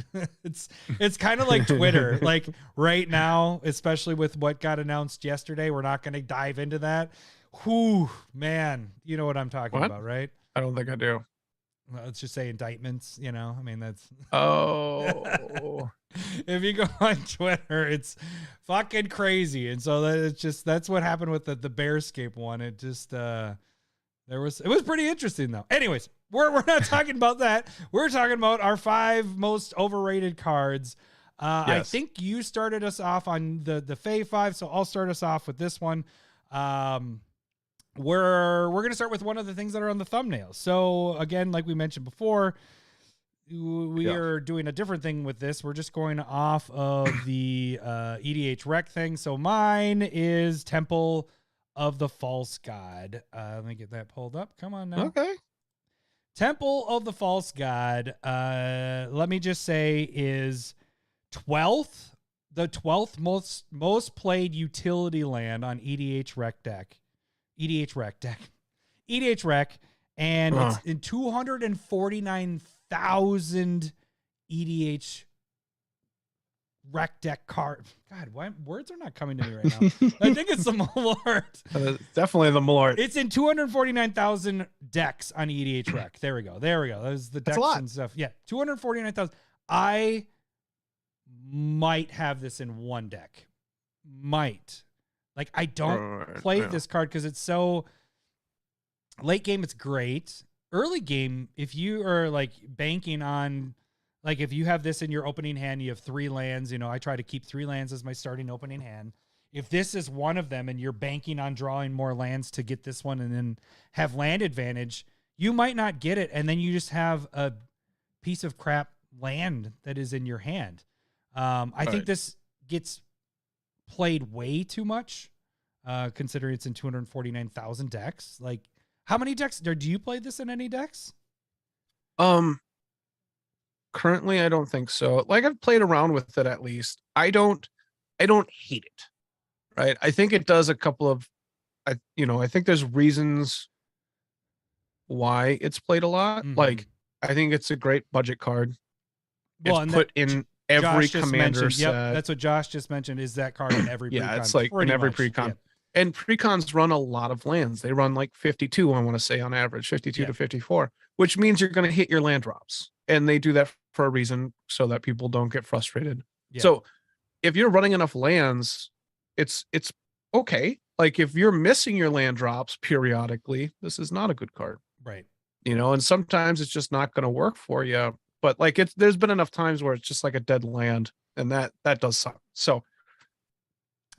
it's kind of like Twitter. Like right now, especially with what got announced yesterday, we're not going to dive into that. Whew, man, you know what I'm talking about, right? I don't think I do. let's just say indictments, you know, I mean, that's, Oh, if you go on Twitter, it's fucking crazy. And so that's what happened with the Bearscape one. It just, it was pretty interesting though. Anyways, we're not talking about that. We're talking about our 5 most overrated cards. I think you started us off on the Fae 5, so I'll start us off with this one. We're gonna start with one of the things that are on the thumbnail. So again, like we mentioned before, we are doing a different thing with this. We're just going off of the EDH rec thing. So mine is Temple of the False God. Let me get that pulled up. Come on now. okay. Temple of the False God, let me just say, is the 12th most played utility land on EDH rec, and it's in 249,000 EDH rec deck card. God, why words are not coming to me right now? I think it's the Malort. Definitely the Malort. It's in 249,000 decks on EDH rec. There we go. That was the decks and stuff. Yeah, 249,000. I might have this in one deck. Like, I don't play this card because it's so late game. It's great. Early game, if you are like banking on, like if you have this in your opening hand, you have 3 lands. You know, I try to keep 3 lands as my starting opening hand. If this is one of them and you're banking on drawing more lands to get this one and then have land advantage, you might not get it. And then you just have a piece of crap land that is in your hand. I think this gets played way too much, considering it's in 249,000 decks. Like, how many decks do you play this in? Any decks? Currently, I don't think so. Like, I've played around with it at least. I don't hate it. Right. I think it does a couple of, I think there's reasons why it's played a lot. Mhm. Like, I think it's a great budget card. Well, It's and put in every Josh just commander mentioned, set. Yep, that's what Josh just mentioned. Is that card in every Yeah, precon? it's like in Pretty every much. precon. Yep. And precons run a lot of lands. They run like 52, I want to say, on average, 52 to 54, which means you're going to hit your land drops. And they do that for a reason so that people don't get frustrated. Yeah. So if you're running enough lands, it's okay. Like, if you're missing your land drops periodically, this is not a good card. Right. And sometimes it's just not going to work for you. But like, there's been enough times where it's just like a dead land, and that does suck. So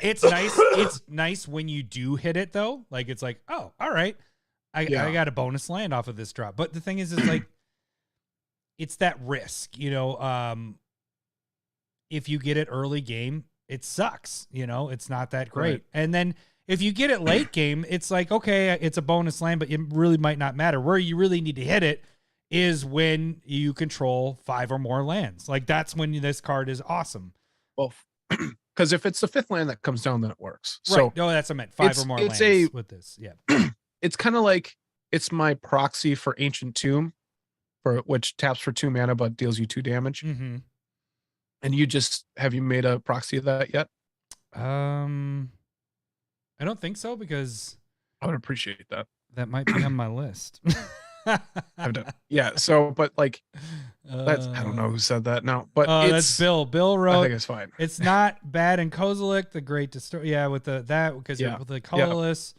it's nice. It's nice when you do hit it though. Like, it's like, oh, all right, I got a bonus land off of this drop. But the thing is, it's like, it's that risk, if you get it early game, it sucks. It's not that great. Right. And then if you get it late game, it's like, okay, it's a bonus land, but it really might not matter. Where you really need to hit it is when you control 5 or more lands. Like, that's when this card is awesome. Well, because if it's the 5th land that comes down, then it works. Right. So No, that's what I meant. 5 or more lands with this. Yeah. It's kind of like, it's my proxy for Ancient Tomb, which taps for 2 mana but deals you 2 damage. Mm-hmm. And have you made a proxy of that yet? I don't think so, because I would appreciate that. that might be on my list. I've done. Yeah. So, but like, that's, I don't know who said that now, but that's Bill. Bill wrote, I think it's fine. It's not bad in Kozilek, the Great Destroy. Yeah, with because with the colorless.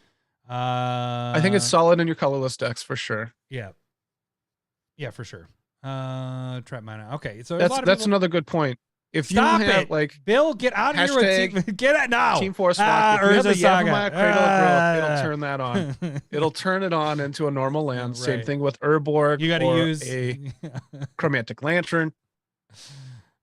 I think it's solid in your colorless decks for sure. Yeah. Yeah, for sure. Trap mana. Okay, so that's another good point. If Stop you have it. like Bill, get out of here with team. Get it now. Team Force Walk. If you have Urza the Saga. Yavimaya Cradle of Growth, it'll turn that on. It'll turn it on into a normal land. Same Right. thing with Urborg. You got to use a Chromatic Lantern.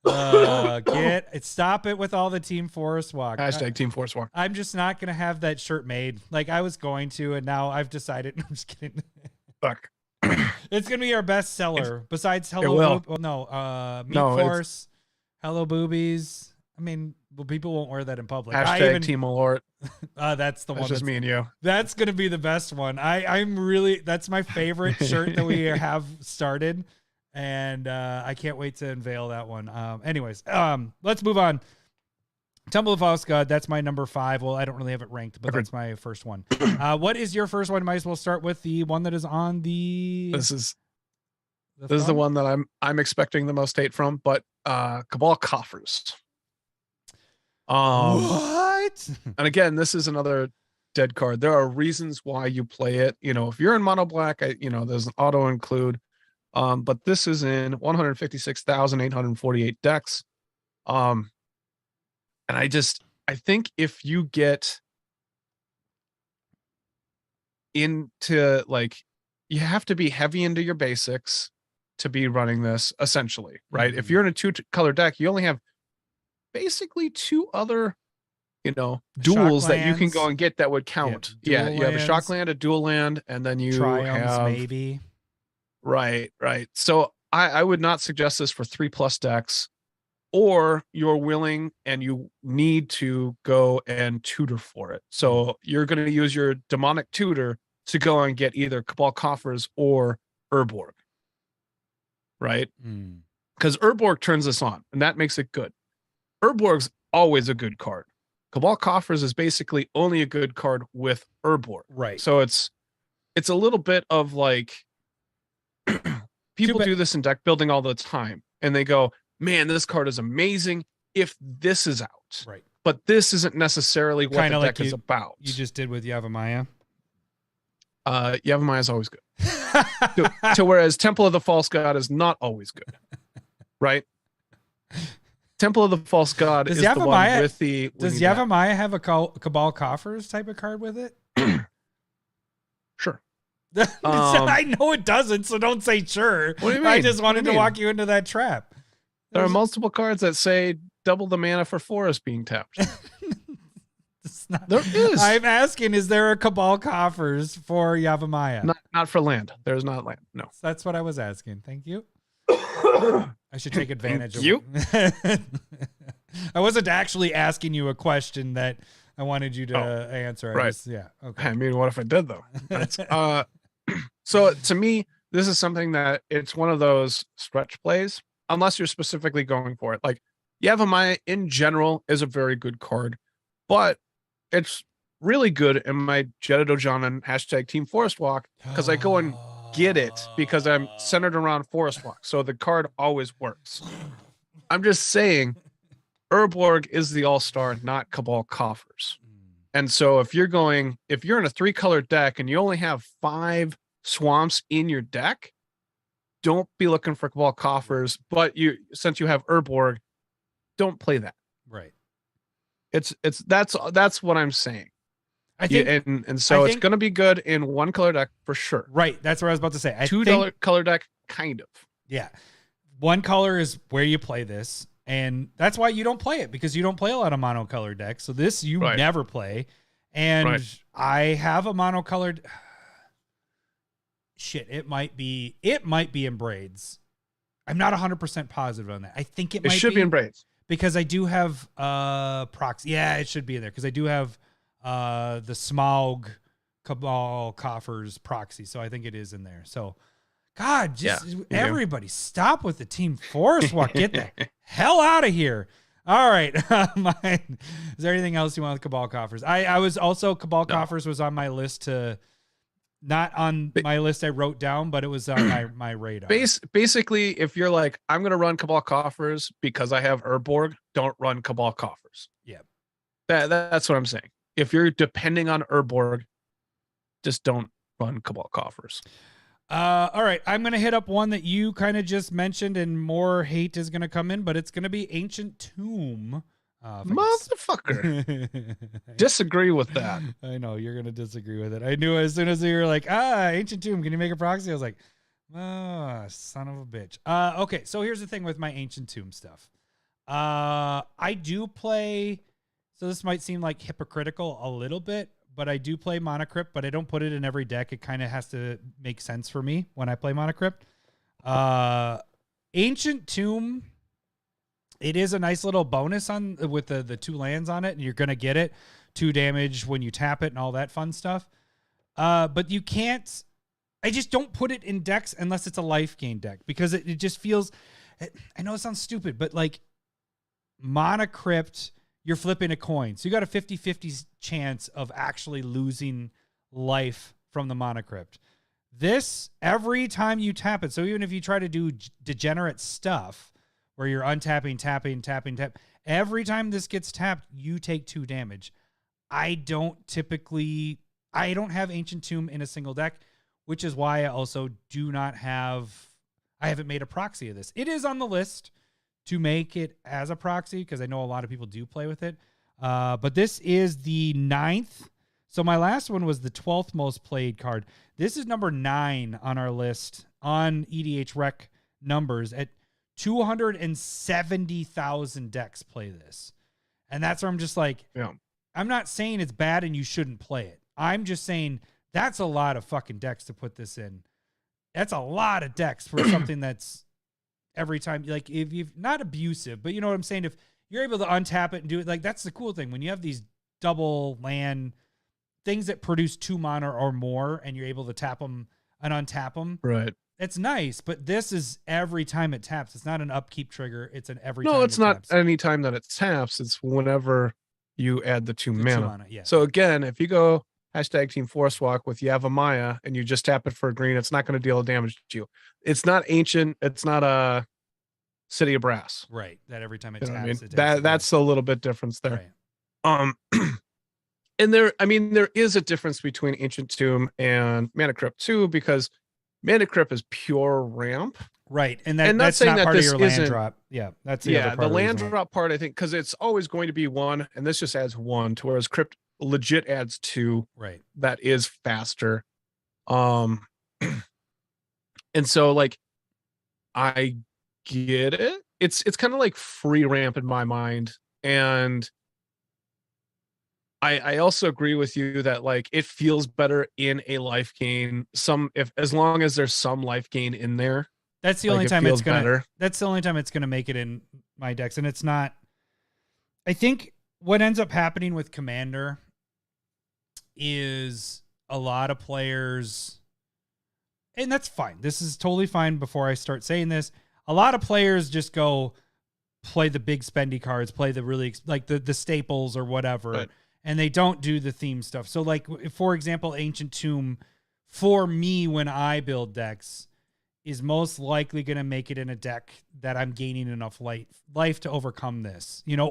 Stop it with all the Team Forest Walk. Hashtag Team Force Walk. I'm just not gonna have that shirt made. Like, I was going to, and now I've decided. I'm just kidding. Fuck. It's gonna be our best seller besides will. Hello. Meat Force, Hello Boobies. I mean, well, people won't wear that in public. Hashtag Team Malort. That's the That's one. just me and you. That's gonna be the best one. That's my favorite shirt that we have started, and I can't wait to unveil that one. Anyways, let's move on. Temple of False God, that's my number 5. Well, I don't really have it ranked, but that's my first one. What is your first one? Might as well start with the one that is on the. This is the one that I'm expecting the most hate from, but Cabal Coffers. What? And again, this is another dead card. There are reasons why you play it. You know, if you're in mono black, there's an auto include. But this is in 156,848 decks. And I think if you get into like, you have to be heavy into your basics to be running this essentially, right? If you're in a 2-color deck, you only have basically 2 other, duels that you can go and get that would count. Yeah, you have a shock land, a dual land, and then you have maybe. Right. So I would not suggest this for 3+ decks, or you're willing and you need to go and tutor for it. So you're going to use your demonic tutor to go and get either Cabal Coffers or Urborg. Right? Because Urborg turns this on, and that makes it good. Urborg's always a good card. Cabal Coffers is basically only a good card with Urborg. Right. So it's a little bit of like, people do this in deck building all the time, and they go, man, this card is amazing if this is out. Right. But this isn't necessarily what the deck is about. You just did with Yavimaya. Yavimaya is always good. to whereas Temple of the False God is not always good. Right? Temple of the False God is the one with the... Does Yavimaya have a Cabal Coffers type of card with it? Sure. I know it doesn't, so don't say sure. What do you mean? I just wanted to walk you into that trap. There are multiple cards that say double the mana for forest being tapped. There is. I'm asking, is there a Cabal Coffers for Yavimaya? Not for land. There's not land. No. That's what I was asking. Thank you. I should take advantage of you. I wasn't actually asking you a question that I wanted you to answer. Right. Okay. I mean, what if I did though? So to me, this is something that it's one of those stretch plays, unless you're specifically going for it. Like Yavimaya in general is a very good card, but it's really good in my Jeddah Dojanan # Team Forest Walk because I go and get it because I'm centered around Forest Walk. So the card always works. I'm just saying Urborg is the all-star, not Cabal Coffers. And so if you're in a 3-color deck and you only have 5 swamps in your deck, don't be looking for Cabal Coffers. But since you have Urborg, don't play that. Right. That's what I'm saying. I think, and so it's going to be good in 1-color deck for sure. Right. That's what I was about to say. 2-color deck, kind of. Yeah. 1 color is where you play this. And that's why you don't play it, because you don't play a lot of monocolor decks. So this you never play. And I have a monocolored. Shit, it might be in braids. I'm not 100% positive on that. I think it should be in braids. Because I do have proxy. Yeah, it should be in there because I do have the Smaug Cabal Coffers proxy. So I think it is in there. So God, everybody stop with the Team Forest Walk. Get the hell out of here. All right. Is there anything else you want with Cabal Coffers? I was also, Cabal Coffers was on my list not on my list I wrote down, but it was on my radar. Basically, if you're like, I'm going to run Cabal Coffers because I have Urborg, don't run Cabal Coffers. Yeah. That's what I'm saying. If you're depending on Urborg, just don't run Cabal Coffers. All right, I'm going to hit up one that you kind of just mentioned, and more hate is going to come in, but it's going to be Ancient Tomb. Motherfucker. Disagree with that. I know, you're going to disagree with it. I knew as soon as you were like, Ancient Tomb, can you make a proxy? I was like, son of a bitch. Okay, so here's the thing with my Ancient Tomb stuff. I do play, so this might seem like hypocritical a little bit, but I do play Monocrypt, but I don't put it in every deck. It kind of has to make sense for me when I play Monocrypt. Ancient Tomb, it is a nice little bonus with the 2 lands on it, and you're going to get it 2 damage when you tap it and all that fun stuff. But you can't, I just don't put it in decks unless it's a life gain deck, because it just feels, I know it sounds stupid, but like Monocrypt, you're flipping a coin. So you got a 50-50 chance of actually losing life from the Monocrypt. This, every time you tap it, so even if you try to do degenerate stuff where you're untapping, tapping, every time this gets tapped, you take 2 damage. I don't have Ancient Tomb in a single deck, which is why I also I haven't made a proxy of this. It is on the list to make it as a proxy because I know a lot of people do play with it. But this is the 9th. So my last one was the 12th most played card. This is number 9 on our list on EDH Rec numbers. At 270,000 decks play this. And that's where I'm just like, Yeah. I'm not saying it's bad and you shouldn't play it. I'm just saying that's a lot of fucking decks to put this in. That's a lot of decks for something that's every time, like, if you've not abusive, but you know what I'm saying? If you're able to untap it and do it, like, that's the cool thing. When you have these double land things that produce 2 mana or more and you're able to tap them and untap them. Right. It's nice, but this is every time it taps. It's not an upkeep trigger. It's an every time. No, it's not taps. any time that it taps. It's whenever you add the 2 mana. Yeah. So again, if you go #Team Force Walk with Yavimaya and you just tap it for a green, it's not going to deal damage to you. It's not ancient. It's not a City of Brass. Right. That every time it You know taps. what I mean? It takes That's a little bit difference there. Right. And there is a difference between Ancient Tomb and Mana Crypt too, because Mana Crypt is pure ramp. Right. And not that's saying not that part of this your land isn't- drop. Yeah. That's the other part The of the land reason why. drop part, I think, because it's always going to be 1, and this just adds 1 to whereas Crypt legit adds 2. Right. That is faster. And so like I get it. It's kind of like free ramp in my mind. And I also agree with you that like it feels better in a life gain. As long as there's some life gain in there. That's the like, only it time feels it's gonna better. That's the only time it's gonna make it in my decks. And it's not, I think what ends up happening with Commander is a lot of players, and that's fine. This is totally fine before I start saying this. A lot of players just go play the big spendy cards, play the really like the staples or whatever. Right. And they don't do the theme stuff. So like, for example, Ancient Tomb for me, when I build decks, is most likely going to make it in a deck that I'm gaining enough life to overcome this, you know,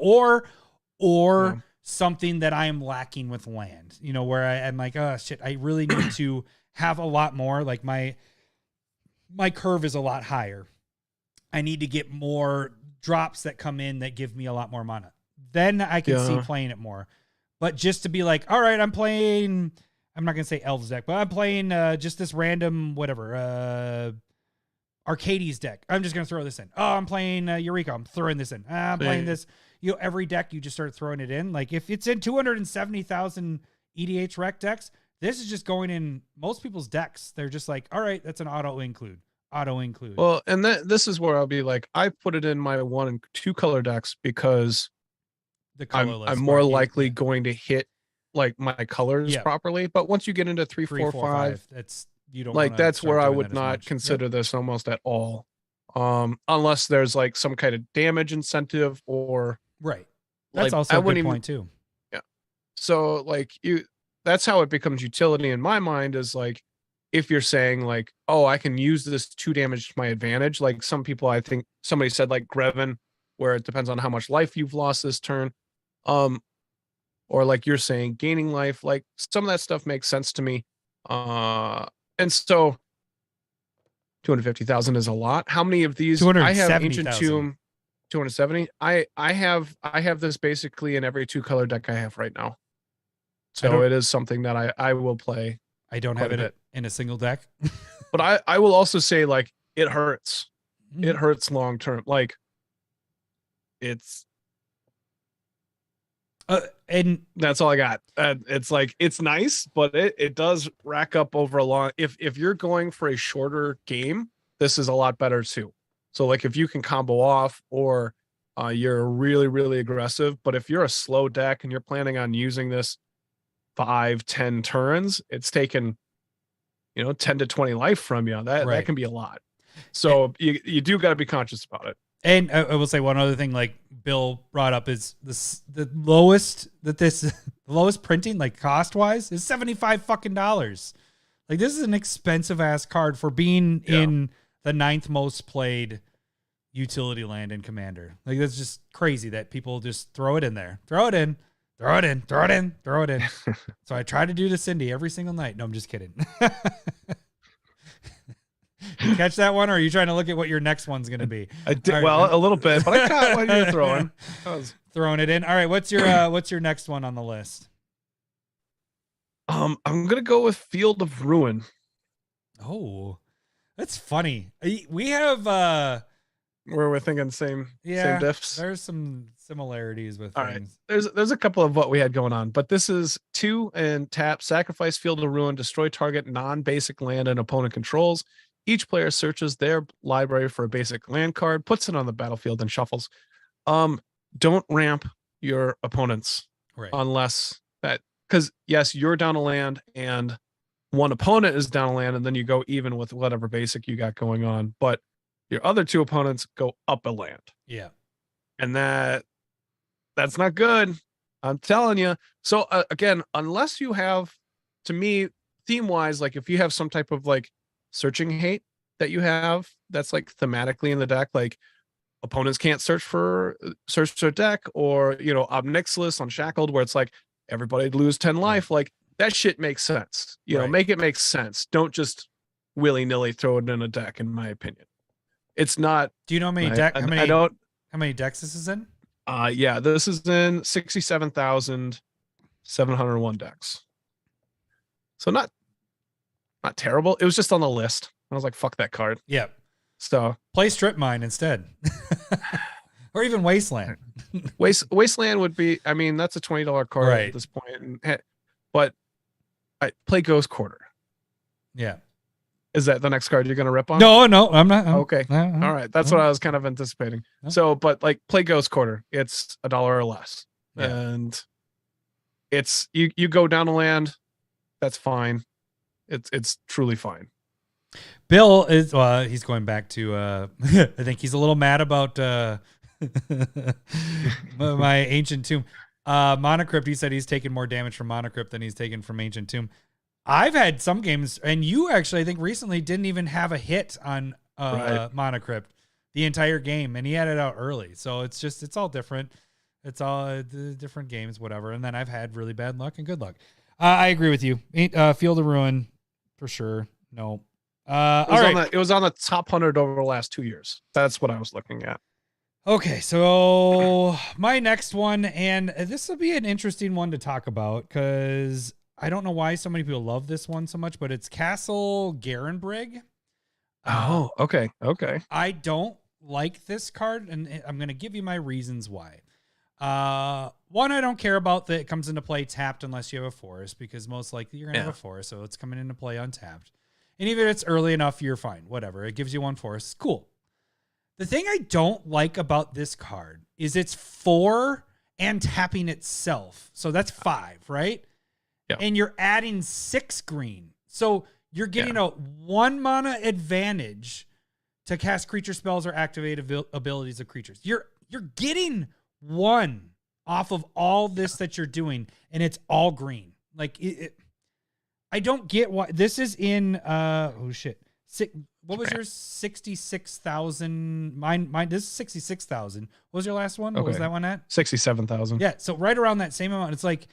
or something that I am lacking with land, you know, where I'm like, oh shit, I really need to have a lot more. Like my curve is a lot higher. I need to get more drops that come in that give me a lot more mana. Then I can see playing it more. But just to be like, all right, I'm playing, I'm not going to say Elves deck, but I'm playing just this random whatever, Arcades deck. I'm just going to throw this in. Oh, I'm playing Eureka. I'm throwing this in. I'm playing this. You know, every deck you just start throwing it in. Like if it's in 270,000 EDH rec decks, this is just going in most people's decks. They're just like, all right, that's an auto include. Well, and this is where I'll be like, I put it in my 1 and 2 color decks because the colorless I'm more part, likely going to hit like my colors properly. But once you get into 3, 4, 5, that's you don't like that's where I would as not much. consider this almost at all. Unless there's like some kind of damage incentive or right. That's like, also a good point too. Yeah. So like that's how it becomes utility in my mind is like, if you're saying like, oh, I can use this 2 damage to my advantage. Like some people, I think somebody said like Greven, where it depends on how much life you've lost this turn. Or like you're saying gaining life, like some of that stuff makes sense to me. And so 250,000 is a lot. How many of these? I have Ancient Tomb 270. I have this basically in every 2 color deck I have right now. So it is something that I will play. I don't have it in a single deck. But I will also say like it hurts. It hurts long term. Like it's and that's all I got. It's like it's nice, but it does rack up over a long. If you're going for a shorter game, this is a lot better too. So like if you can combo off or you're really really aggressive, but if you're a slow deck and you're planning on using this 5-10 turns, it's taken 10 to 20 life from you. That can be a lot. So you do got to be conscious about it. And I will say one other thing, like Bill brought up, is the lowest printing, like cost wise, is $75 fucking. Like this is an expensive ass card for being in the 9th most played utility land in Commander. Like that's just crazy that people just throw it in there. Throw it in. Throw it in. Throw it in. Throw it in. So I try to do to Cindy every single night. No, I'm just kidding. You catch that one, or are you trying to look at what your next one's going to be? I did a little bit, but I caught what you're throwing. I was throwing it in. All right, what's your next one on the list? I'm gonna go with Field of Ruin. Oh, that's funny. We have where we're thinking same diffs. There's some similarities with All things. Right. There's a couple of what we had going on, but this is 2 and tap, sacrifice Field of Ruin, destroy target non-basic land and opponent controls. Each player searches their library for a basic land card, puts it on the battlefield, and shuffles. Don't ramp your opponents unless that, because yes, you're down a land and one opponent is down a land, and then you go even with whatever basic you got going on, but your other 2 opponents go up a land. Yeah. And that's not good. I'm telling you. So again, unless you have, to me, theme wise, like if you have some type of like searching hate that you have, that's like thematically in the deck, like opponents can't search their deck, or Obnixilis Unshackled, where it's like everybody lose 10 life, like that shit makes sense. Make it make sense. Don't just willy-nilly throw it in a deck, in my opinion. It's not. Do you know how many decks? How many decks this is in? Yeah, this is in 67,701 decks. So not terrible. It was just on the list. I was like, fuck that card. Yeah. So play Strip Mine instead. Or even Wasteland. Wasteland would be, I mean, that's a $20 card at this point. But I play Ghost Quarter. Yeah. Is that the next card you're going to rip on? No, I'm not. Okay. All right. That's what I was kind of anticipating. So, but like play Ghost Quarter. It's $1 or less. Yeah. And it's, you go down a land. That's fine. It's truly fine. Bill is, he's going back to, I think he's a little mad about, my Ancient Tomb. Monocrypt, he said he's taken more damage from Monocrypt than he's taken from Ancient Tomb. I've had some games, and you actually, I think recently didn't even have a hit on Monocrypt the entire game, and he had it out early. So it's all different. It's all different games, whatever. And then I've had really bad luck and good luck. I agree with you. Field of Ruin, for sure. No. It was on the top 100 over the last 2 years. That's what I was looking at. Okay, so my next one, and this will be an interesting one to talk about because I don't know why so many people love this one so much, but it's Castle Garenbrig. Oh, okay. I don't like this card, and I'm going to give you my reasons why. One, I don't care about that it comes into play tapped unless you have a forest, because most likely you're going to have a forest, so it's coming into play untapped. And even if it's early enough, you're fine. Whatever. It gives you 1 forest. Cool. The thing I don't like about this card is it's 4 and tapping itself. So that's 5, right? Yeah. And you're adding 6 green. So you're getting a 1 mana advantage to cast creature spells or activate abilities of creatures. You're getting 1 off of all this that you're doing, and it's all green. Like I don't get why this is in what was yours? 66,000. Mine this is 66,000. What was your last one? What was that one at? 67,000. Yeah, so right around that same amount. It's like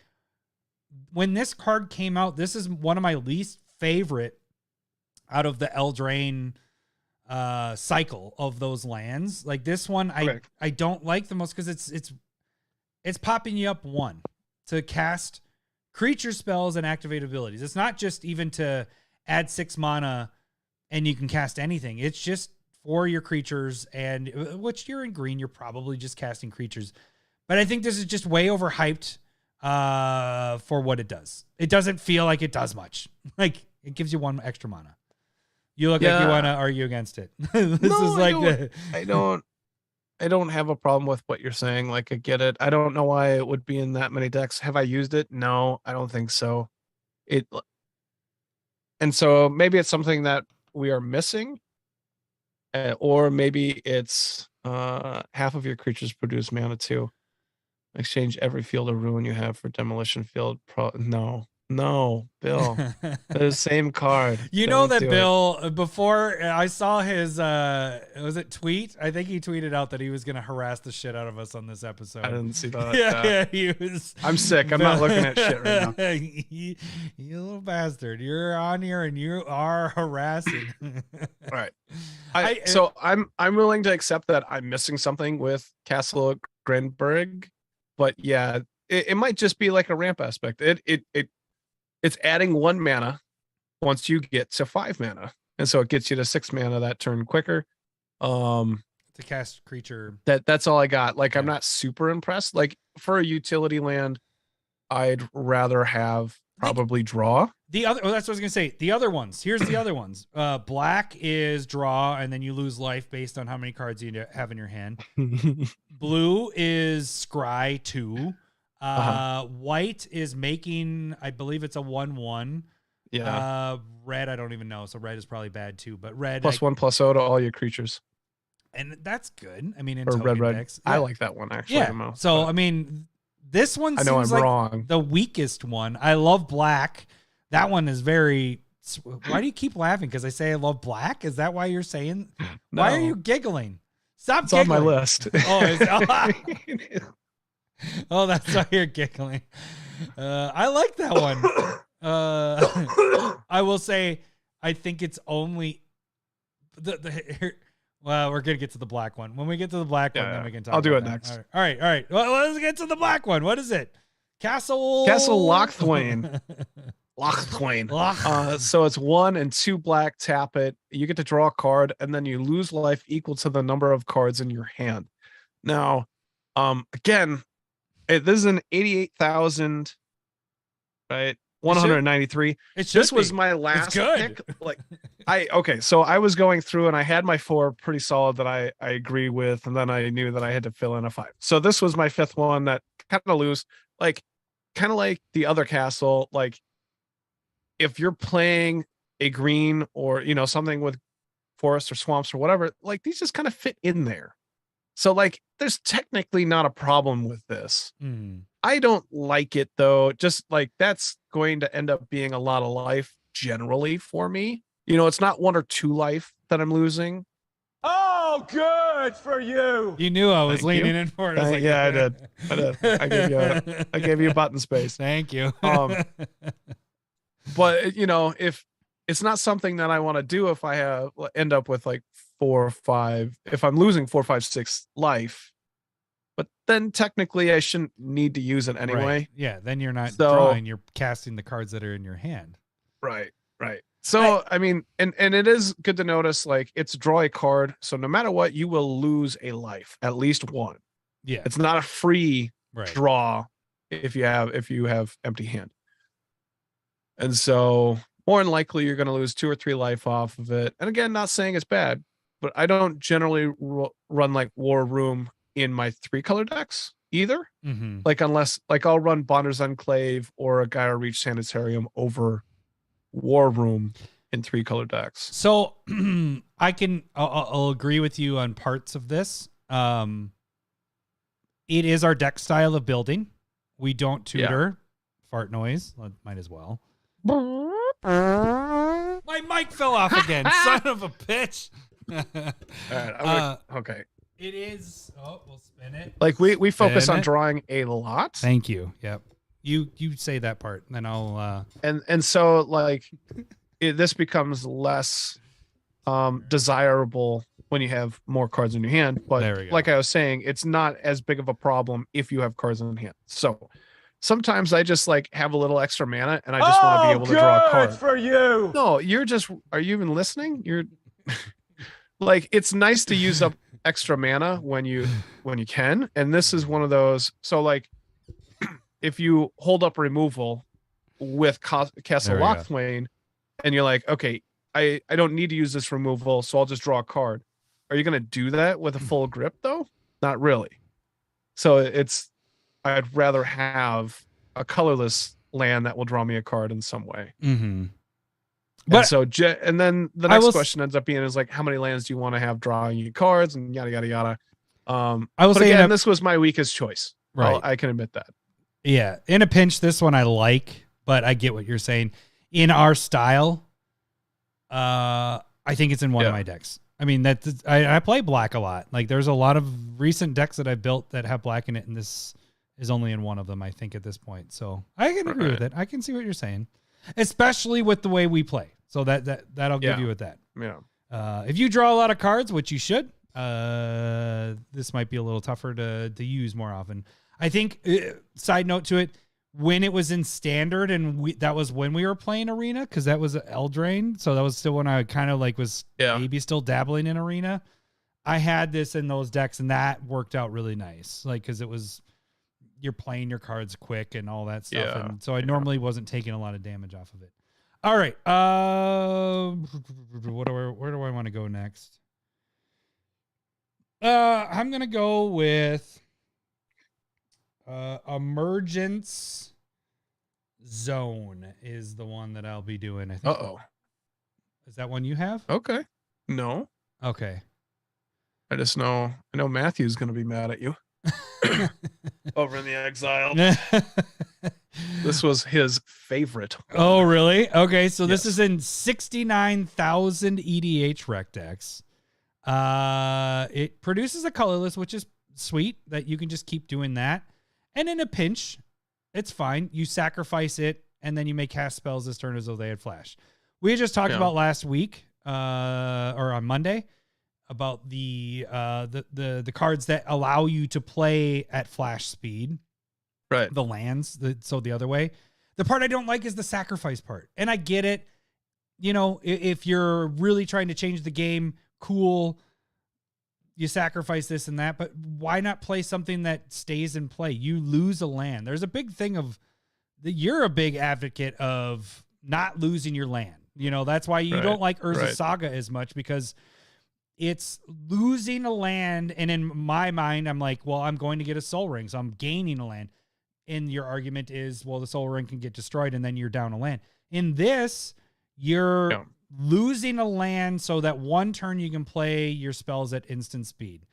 when this card came out, this is one of my least favorite out of the Eldraine cycle of those lands. Like this one I don't like the most because it's popping you up 1 to cast creature spells and activate abilities. It's not just even to add 6 mana and you can cast anything. It's just for your creatures, and which you're in green, you're probably just casting creatures. But I think this is just way overhyped for what it does. It doesn't feel like it does much. Like it gives you 1 extra mana. You look like you want to argue against it. I don't have a problem with what you're saying. Like I get it. I don't know why it would be in that many decks. Have I used it? No, I don't think so. And so maybe it's something that we are missing, or maybe it's half of your creatures produce mana too. Exchange every Field of Ruin you have for Demolition Field. No, No, Bill. The same card. You know Don't that do it. Bill, before I saw his was it tweet? I think he tweeted out that he was gonna harass the shit out of us on this episode. I didn't see that. Yeah, he was. I'm sick. I'm not looking at shit right now. you little bastard. You're on here and you are harassing. All right. So I'm willing to accept that I'm missing something with Castle Granberg, but yeah, it might just be like a ramp aspect. It's adding 1 mana once you get to 5 mana, and so it gets you to 6 mana that turn quicker. To cast creature. That's all I got. Like, Yeah. I'm not super impressed. Like, for a utility land, I'd rather have probably draw. The other, that's what I was gonna say. The other ones. Here's the other ones. Black is draw, and then you lose life based on how many cards you have in your hand. Blue is scry 2. White is making, I believe it's a 1/1. Yeah. Red, I don't even know. So red is probably bad too. But red +1/+0 to all your creatures. and that's good. I mean, in Or token red. decks. I Yeah. like that one actually. Yeah. the most, So but I mean, this one I know I'm seems like wrong. the weakest one. I love black. That one is very. Why do you keep laughing? Because I say I love black. Is that why you're saying? Why are No. you giggling? Stop It's on giggling. my list. Oh, that's why you're giggling. I like that one. I will say, I think it's only well, we're gonna get to the black one. When we get to the black one, then we can talk. I'll do about it that. next. All right, all right. Well, let's get to the black one. What is it? Castle Lochthwain. Loch. So it's 1 and 2 black, tap it. You get to draw a card, and then you lose life equal to the number of cards in your hand. Now, again, this is an 88,000, right? 193. It should This was be. my last good. pick. Like, so I was going through and I had my 4 pretty solid that I agree with, and then I knew that I had to fill in a 5. So this was my 5th one that kind of loose, like kind of like the other castle. Like, if you're playing a green or something with forests or swamps or whatever, like these just kind of fit in there. So like there's technically not a problem with this. I don't like it though. Just like that's going to end up being a lot of life generally for me. It's not 1 or 2 life that I'm losing. Oh, good for you. You knew I was Thank leaning you. in for it. I was like, Yeah, I did. I gave you a button space. Thank you. But if it's not something that I want to do, if I end up with like 4 or 5, if I'm losing 4, 5, 6 life, but then technically I shouldn't need to use it anyway. Right. Yeah, then you're not So- drawing, you're casting the cards that are in your hand. Right. So I mean, and it is good to notice, like, it's draw a card. So no matter what, you will lose a life, at least 1. Yeah. It's not a free Right. draw if you have empty hand. And so more than likely you're going to lose 2 or 3 life off of it. And again, not saying it's bad, but I don't generally run like War Room in my 3-color decks either. Mm-hmm. Like, unless like I'll run Bonder's Enclave or a Gaia Reach Sanitarium over War Room in 3-color decks. So I'll agree with you on parts of this. It is our deck style of building. We don't tutor. Fart noise. Might as well. My mic fell off again. Son of a bitch. All right, okay. It is. Oh, we'll spin it. Like we focus Spin on it. drawing a lot. Thank you. Yep. You say that part, and then I'll. And so like this becomes less desirable when you have more cards in your hand. But There we go. like I was saying, it's not as big of a problem if you have cards in hand. So sometimes I just like have a little extra mana and I just want to be able to draw a card. For you. No, are you even listening? You're like, it's nice to use up extra mana when you can. And this is one of those. So like, if you hold up removal with Castle There we go. Lochthwain and you're like, okay, I don't need to use this removal, so I'll just draw a card. Are you going to do that with a full grip though? Not really. So I'd rather have a colorless land that will draw me a card in some way. Mm-hmm. And then the I next will question ends up being is like, how many lands do you want to have drawing you cards and yada yada yada. I will But say again, this was my weakest choice. Right. I can admit that. Yeah, in a pinch, this one I like, but I get what you're saying. In our style, I think it's in one of my decks. I mean, I play black a lot. Like, there's a lot of recent decks that I've built that have black in it, and this is only in one of them, I think, at this point. So I can agree with it. I can see what you're saying, especially with the way we play. So that'll give you with that. Yeah. If you draw a lot of cards, which you should, this might be a little tougher to use more often. I think, side note to it, when it was in standard, and that was when we were playing arena, because that was Eldraine, so that was still when I kind of like was maybe still dabbling in arena. I had this in those decks, and that worked out really nice, like, because it was, you're playing your cards quick and all that stuff, and so I normally wasn't taking a lot of damage off of it. All right, where do I want to go next? I'm gonna go with Emergence Zone is the one that I'll be doing, I think. Is that one you have? Okay. No. Okay. I know Matthew's going to be mad at you. Over in the Exile. This was his favorite. Oh, really? Okay, so this is in 69,000 EDH rec decks. It produces a colorless, which is sweet that you can just keep doing that. And in a pinch, it's fine. You sacrifice it, and then you may cast spells this turn as though they had flash. We had just talked about last week, or on Monday, about the cards that allow you to play at flash speed. Right. The lands, so the other way. The part I don't like is the sacrifice part. And I get it. You know, if you're really trying to change the game, cool. You sacrifice this and that, but why not play something that stays in play? You lose a land. There's a big thing of you're a big advocate of not losing your land. You know, that's why you don't like Urza Saga as much, because it's losing a land. And in my mind, I'm like, well, I'm going to get a soul ring, so I'm gaining a land. And your argument is, well, the soul ring can get destroyed and then you're down a land. In this, you're losing a land so that one turn you can play your spells at instant speed.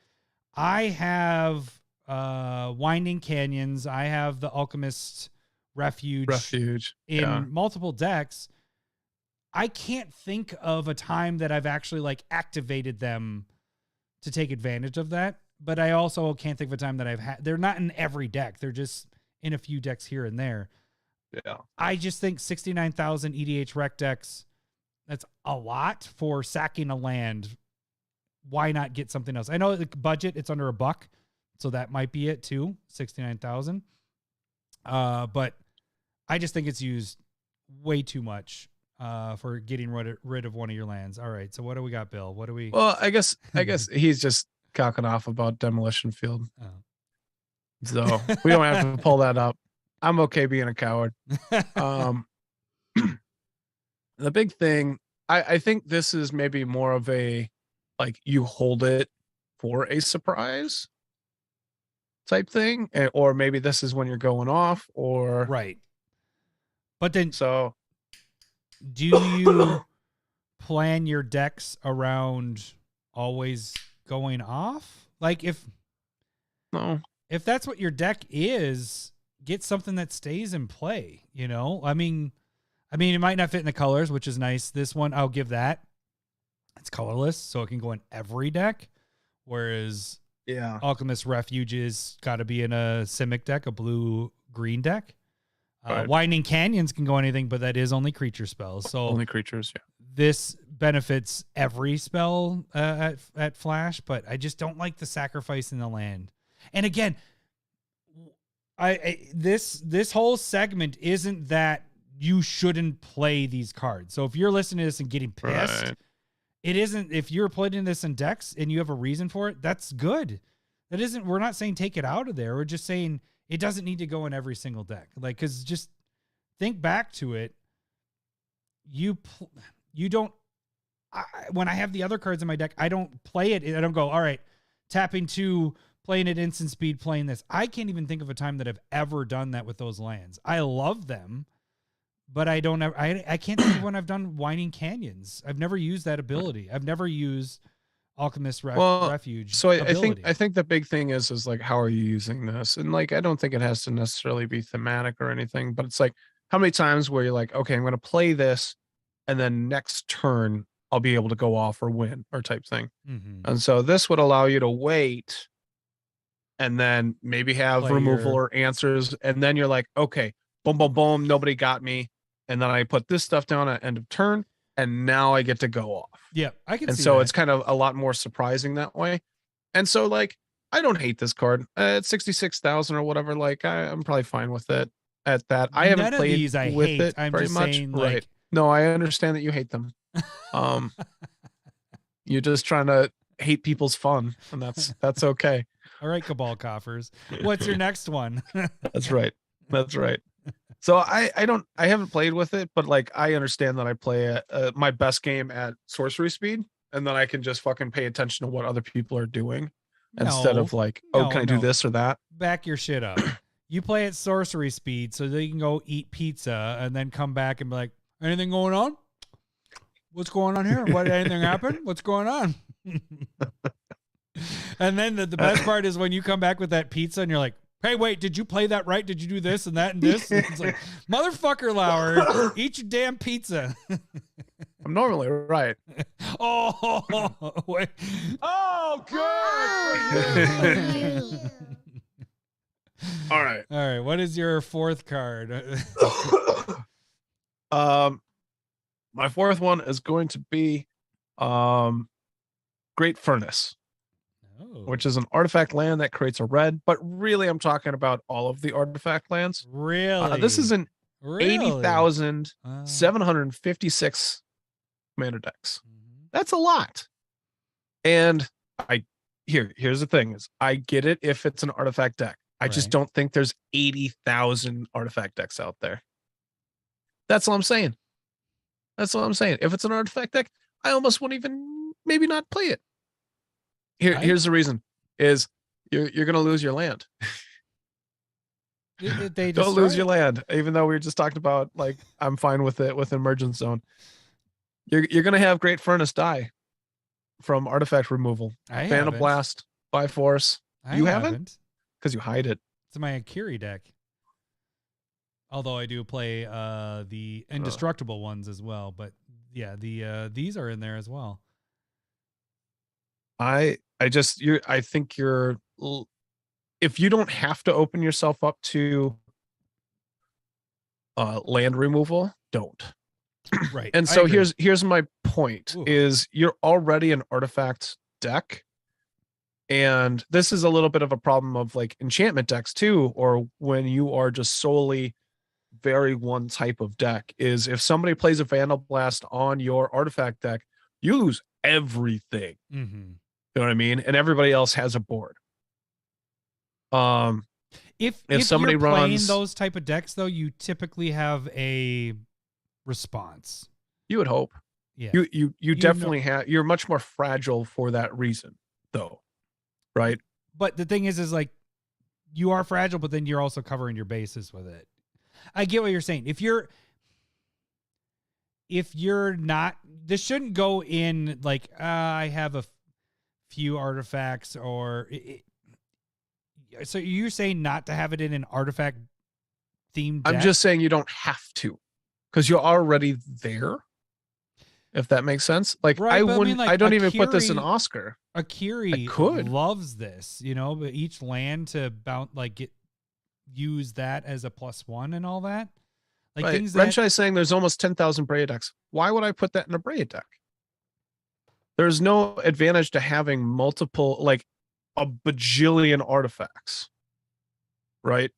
I have Winding Canyons. I have the Alchemist Refuge in multiple decks. I can't think of a time that I've actually like activated them to take advantage of that. But I also can't think of a time that I've had. They're not in every deck. They're just in a few decks here and there. Yeah. I just think 69,000 EDH rec decks, that's a lot for sacking a land. Why not get something else? I know the budget, it's under $1, so that might be it too, 69,000. But I just think it's used way too much for getting rid of one of your lands. All right, so what do we got, Bill? What do we? Well, I guess he's just cocking off about Demolition Field. Oh. So we don't have to pull that up. I'm okay being a coward. The big thing, I think this is maybe more of a, like, you hold it for a surprise type thing, or maybe this is when you're going off, or right. But then, so do you plan your decks around always going off? Like, if that's what your deck is, get something that stays in play, you know? I mean, it might not fit in the colors, which is nice. This one, I'll give that. It's colorless, so it can go in every deck. Whereas Alchemist Refuge is got to be in a Simic deck, a blue-green deck. Winding Canyons can go anything, but that is only creature spells. So only creatures, This benefits every spell at Flash, but I just don't like the sacrifice in the land. And again, this whole segment isn't that you shouldn't play these cards. So if you're listening to this and getting pissed, it isn't. If you're putting this in decks and you have a reason for it, that's good. That isn't. We're not saying take it out of there. We're just saying it doesn't need to go in every single deck. Like, because just think back to it. You don't. When I have the other cards in my deck, I don't play it. I don't go, all right, tapping 2, playing at instant speed, playing this. I can't even think of a time that I've ever done that with those lands. I love them, but I don't ever, I can't think of when I've done Winding Canyons. I've never used that ability. I've never used Alchemist Refuge. So I think the big thing is like, how are you using this? And like, I don't think it has to necessarily be thematic or anything, but it's like, how many times where you're like, okay, I'm going to play this, and then next turn I'll be able to go off or win or type thing. Mhm. And so this would allow you to wait and then maybe have Play removal your- or answers. And then you're like, okay, boom, boom, boom, nobody got me. And then I put this stuff down at end of turn, and now I get to go off. Yeah, I can And see so that. it's kind of a lot more surprising that way. And so like, I don't hate this card. It's 66,000 or whatever. Like I'm probably fine with it at that. I haven't None of played these I with hate. it I'm very just much. saying, Right. like- No, I understand that you hate them. You're just trying to hate people's fun, and that's okay. All right, Cabal Coffers. What's your next one? That's right. That's right. So I haven't played with it, but like I understand that I play my best game at sorcery speed, and then I can just fucking pay attention to what other people are doing instead No. of like, No, oh, can I do no. this or that? Back your shit up. You play at sorcery speed so that you can go eat pizza and then come back and be like, anything going on? What's going on here? What, anything happen? What's going on? And then the best part is when you come back with that pizza and you're like, hey, wait, did you play that right? Did you do this and that and this? And it's like, motherfucker, Lowery, eat your damn pizza. I'm normally right. Oh, wait. Oh, good for you. All right. All right. What is your fourth card? My fourth one is going to be Great Furnace, which is an artifact land that creates a red, but really I'm talking about all of the artifact lands. Really? This is an Really? 80,756 mana decks. That's a lot. And here's the thing is I get it if it's an artifact deck. I just Right. don't think there's 80,000 artifact decks out there. That's all I'm saying. That's all I'm saying. If it's an artifact deck, I almost wouldn't even maybe not play it. Here's the reason is you're gonna lose your land. They Don't lose destroy your it. land, even though we were just talking about like I'm fine with it with Emergent Zone. You're gonna have Great Furnace die from artifact removal. I Phantom haven't. Blast by force. I You haven't? Because you hide it. It's my Akiri deck. Although I do play the indestructible ones as well, but yeah, these are in there as well. I think you're if you don't have to open yourself up to land removal, don't. Right. And I so agree. here's my point Ooh. is you're already an artifact deck. And this is a little bit of a problem of like enchantment decks too, or when you are just solely very one type of deck is if somebody plays a Vandal Blast on your artifact deck, you lose everything. Mhm. You know what I mean? And everybody else has a board. If somebody you're playing runs- those type of decks, though, you typically have a response. You would hope. Yeah. You definitely have. You're much more fragile for that reason, though, right? But the thing is like you are fragile, but then you're also covering your bases with it. I get what you're saying. If you're not, this shouldn't go in like I have a few artifacts or. So you're saying not to have it in an artifact themed deck? I'm just saying you don't have to, because you're already there. If that makes sense, like Right, I but I wouldn't. mean, I like, don't even put this in Akiri- Oscar. Akiri I could. loves this, but each land to use that as a +1 and all that. Like Right. things that Renshai's saying there's almost 10,000 Brea decks. Why would I put that in a Brea deck? There's no advantage to having multiple, like a bajillion artifacts, right?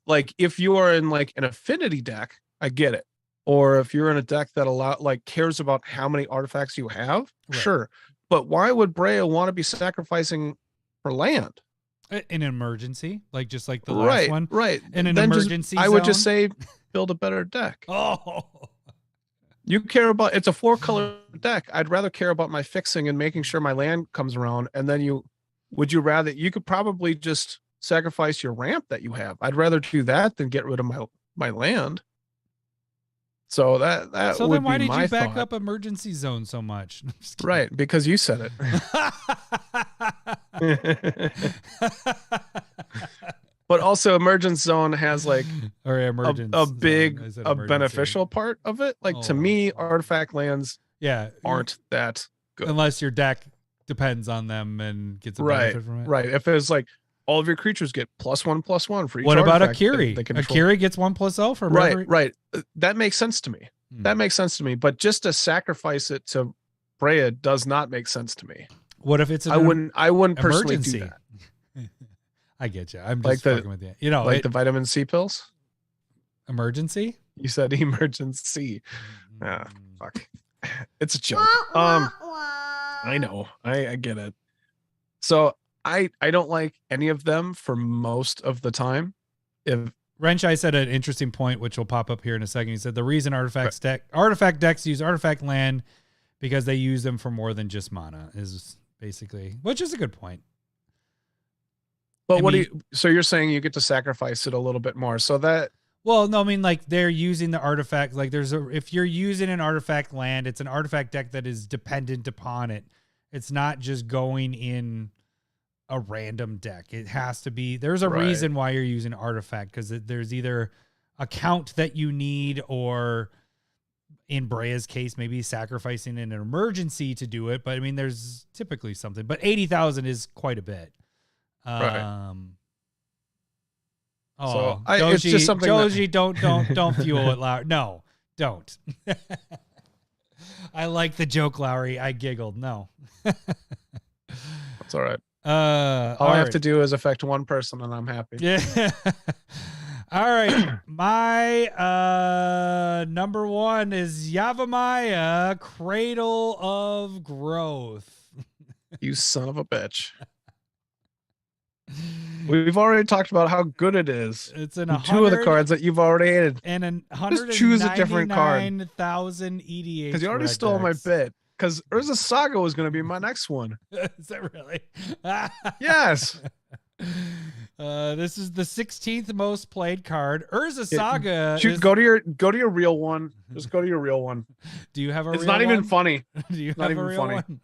Like if you are in like an affinity deck, I get it. Or if you're in a deck that cares about how many artifacts you have, Right. sure. But why would Brea want to be sacrificing for land? in an emergency, just like the last one. Right. In an Then emergency I would just zone? say build a better deck. Oh, You care about it's a 4-color deck. I'd rather care about my fixing and making sure my land comes around. And then you could probably just sacrifice your ramp that you have. I'd rather do that than get rid of my land. So that so would then why be did my you back thought. up emergency zone so much? Just kidding. Right, because you said it. But also Emergence Zone has like or emergence a zone. big I said a emergency. beneficial part of it. Like to me, artifact lands Yeah, aren't that good. unless your deck depends on them and gets a Right, benefit from it. right. If it's like all of your creatures get +1/+1 for each What about artifact Akiri? they control. Akiri gets 1+0 for Right, every... right. That makes sense to me. That makes sense to me. But just to sacrifice it to Brea does not make sense to me. What if it's an I wouldn't personally emergency? do that. I get you. I'm Like just the- fucking with you. You know, Like the vitamin C pills. emergency. You said emergency. Ah, fuck. It's a joke. I know. I get it. So I don't like any of them for most of the time. If Renshai said an interesting point, which will pop up here in a second. He said the reason artifact decks use artifact land because they use them for more than just mana is basically, which is a good point. But so you're saying you get to sacrifice it a little bit more. So that, well, no, I mean, like they're using the artifact, like if you're using an artifact land, it's an artifact deck that is dependent upon it. It's not just going in a random deck. It has to be, there's a reason why you're using artifact, because there's either a count that you need, or in Brea's case, maybe sacrificing in an emergency to do it. But I mean, there's typically something, but 80,000 is quite a bit. Right. Oh, So Doji, it's just something Doji, don't fuel it, Lowery. No, don't. I like the joke, Lowery. I giggled. No. That's all right. All I have to do is affect one person and I'm happy. Yeah. All right. My number one is Yavimaya, Cradle of Growth. You son of a bitch. We've already talked about how good it is. It's an Two of the cards that you've already hated. and an Just choose a different card. 199,000 EDH. Because you already red stole my decks. bit. Because Urza Saga was going to be my next one. Is that really? Yes. This is the 16th most played card. Urza Saga. Go to your real one. Just go to your real one. Do you have a It's real not even one? funny. Do you not have a even real funny. one?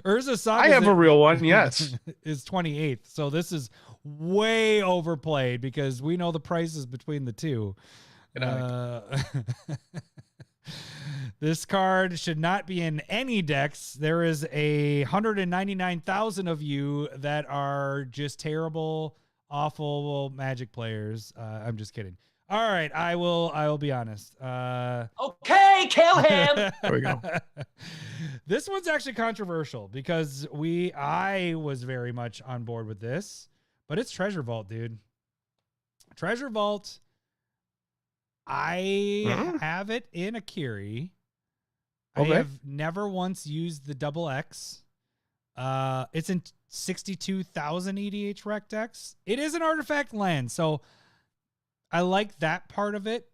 Urza Saga. I have a real one. Yes. Is 28th. So this is way overplayed because we know the prices between the two. This card should not be in any decks. There is 199,000 of you that are just terrible, awful Magic players. I'm just kidding. All right, I will be honest. Okay, kill him. There we go. This one's actually controversial because I was very much on board with this, but it's Treasure Vault, dude. Treasure Vault. I have it in Akiri. Okay. I have never once used the double X. It's in 62,000 EDH rec decks. It is an artifact land, so I like that part of it.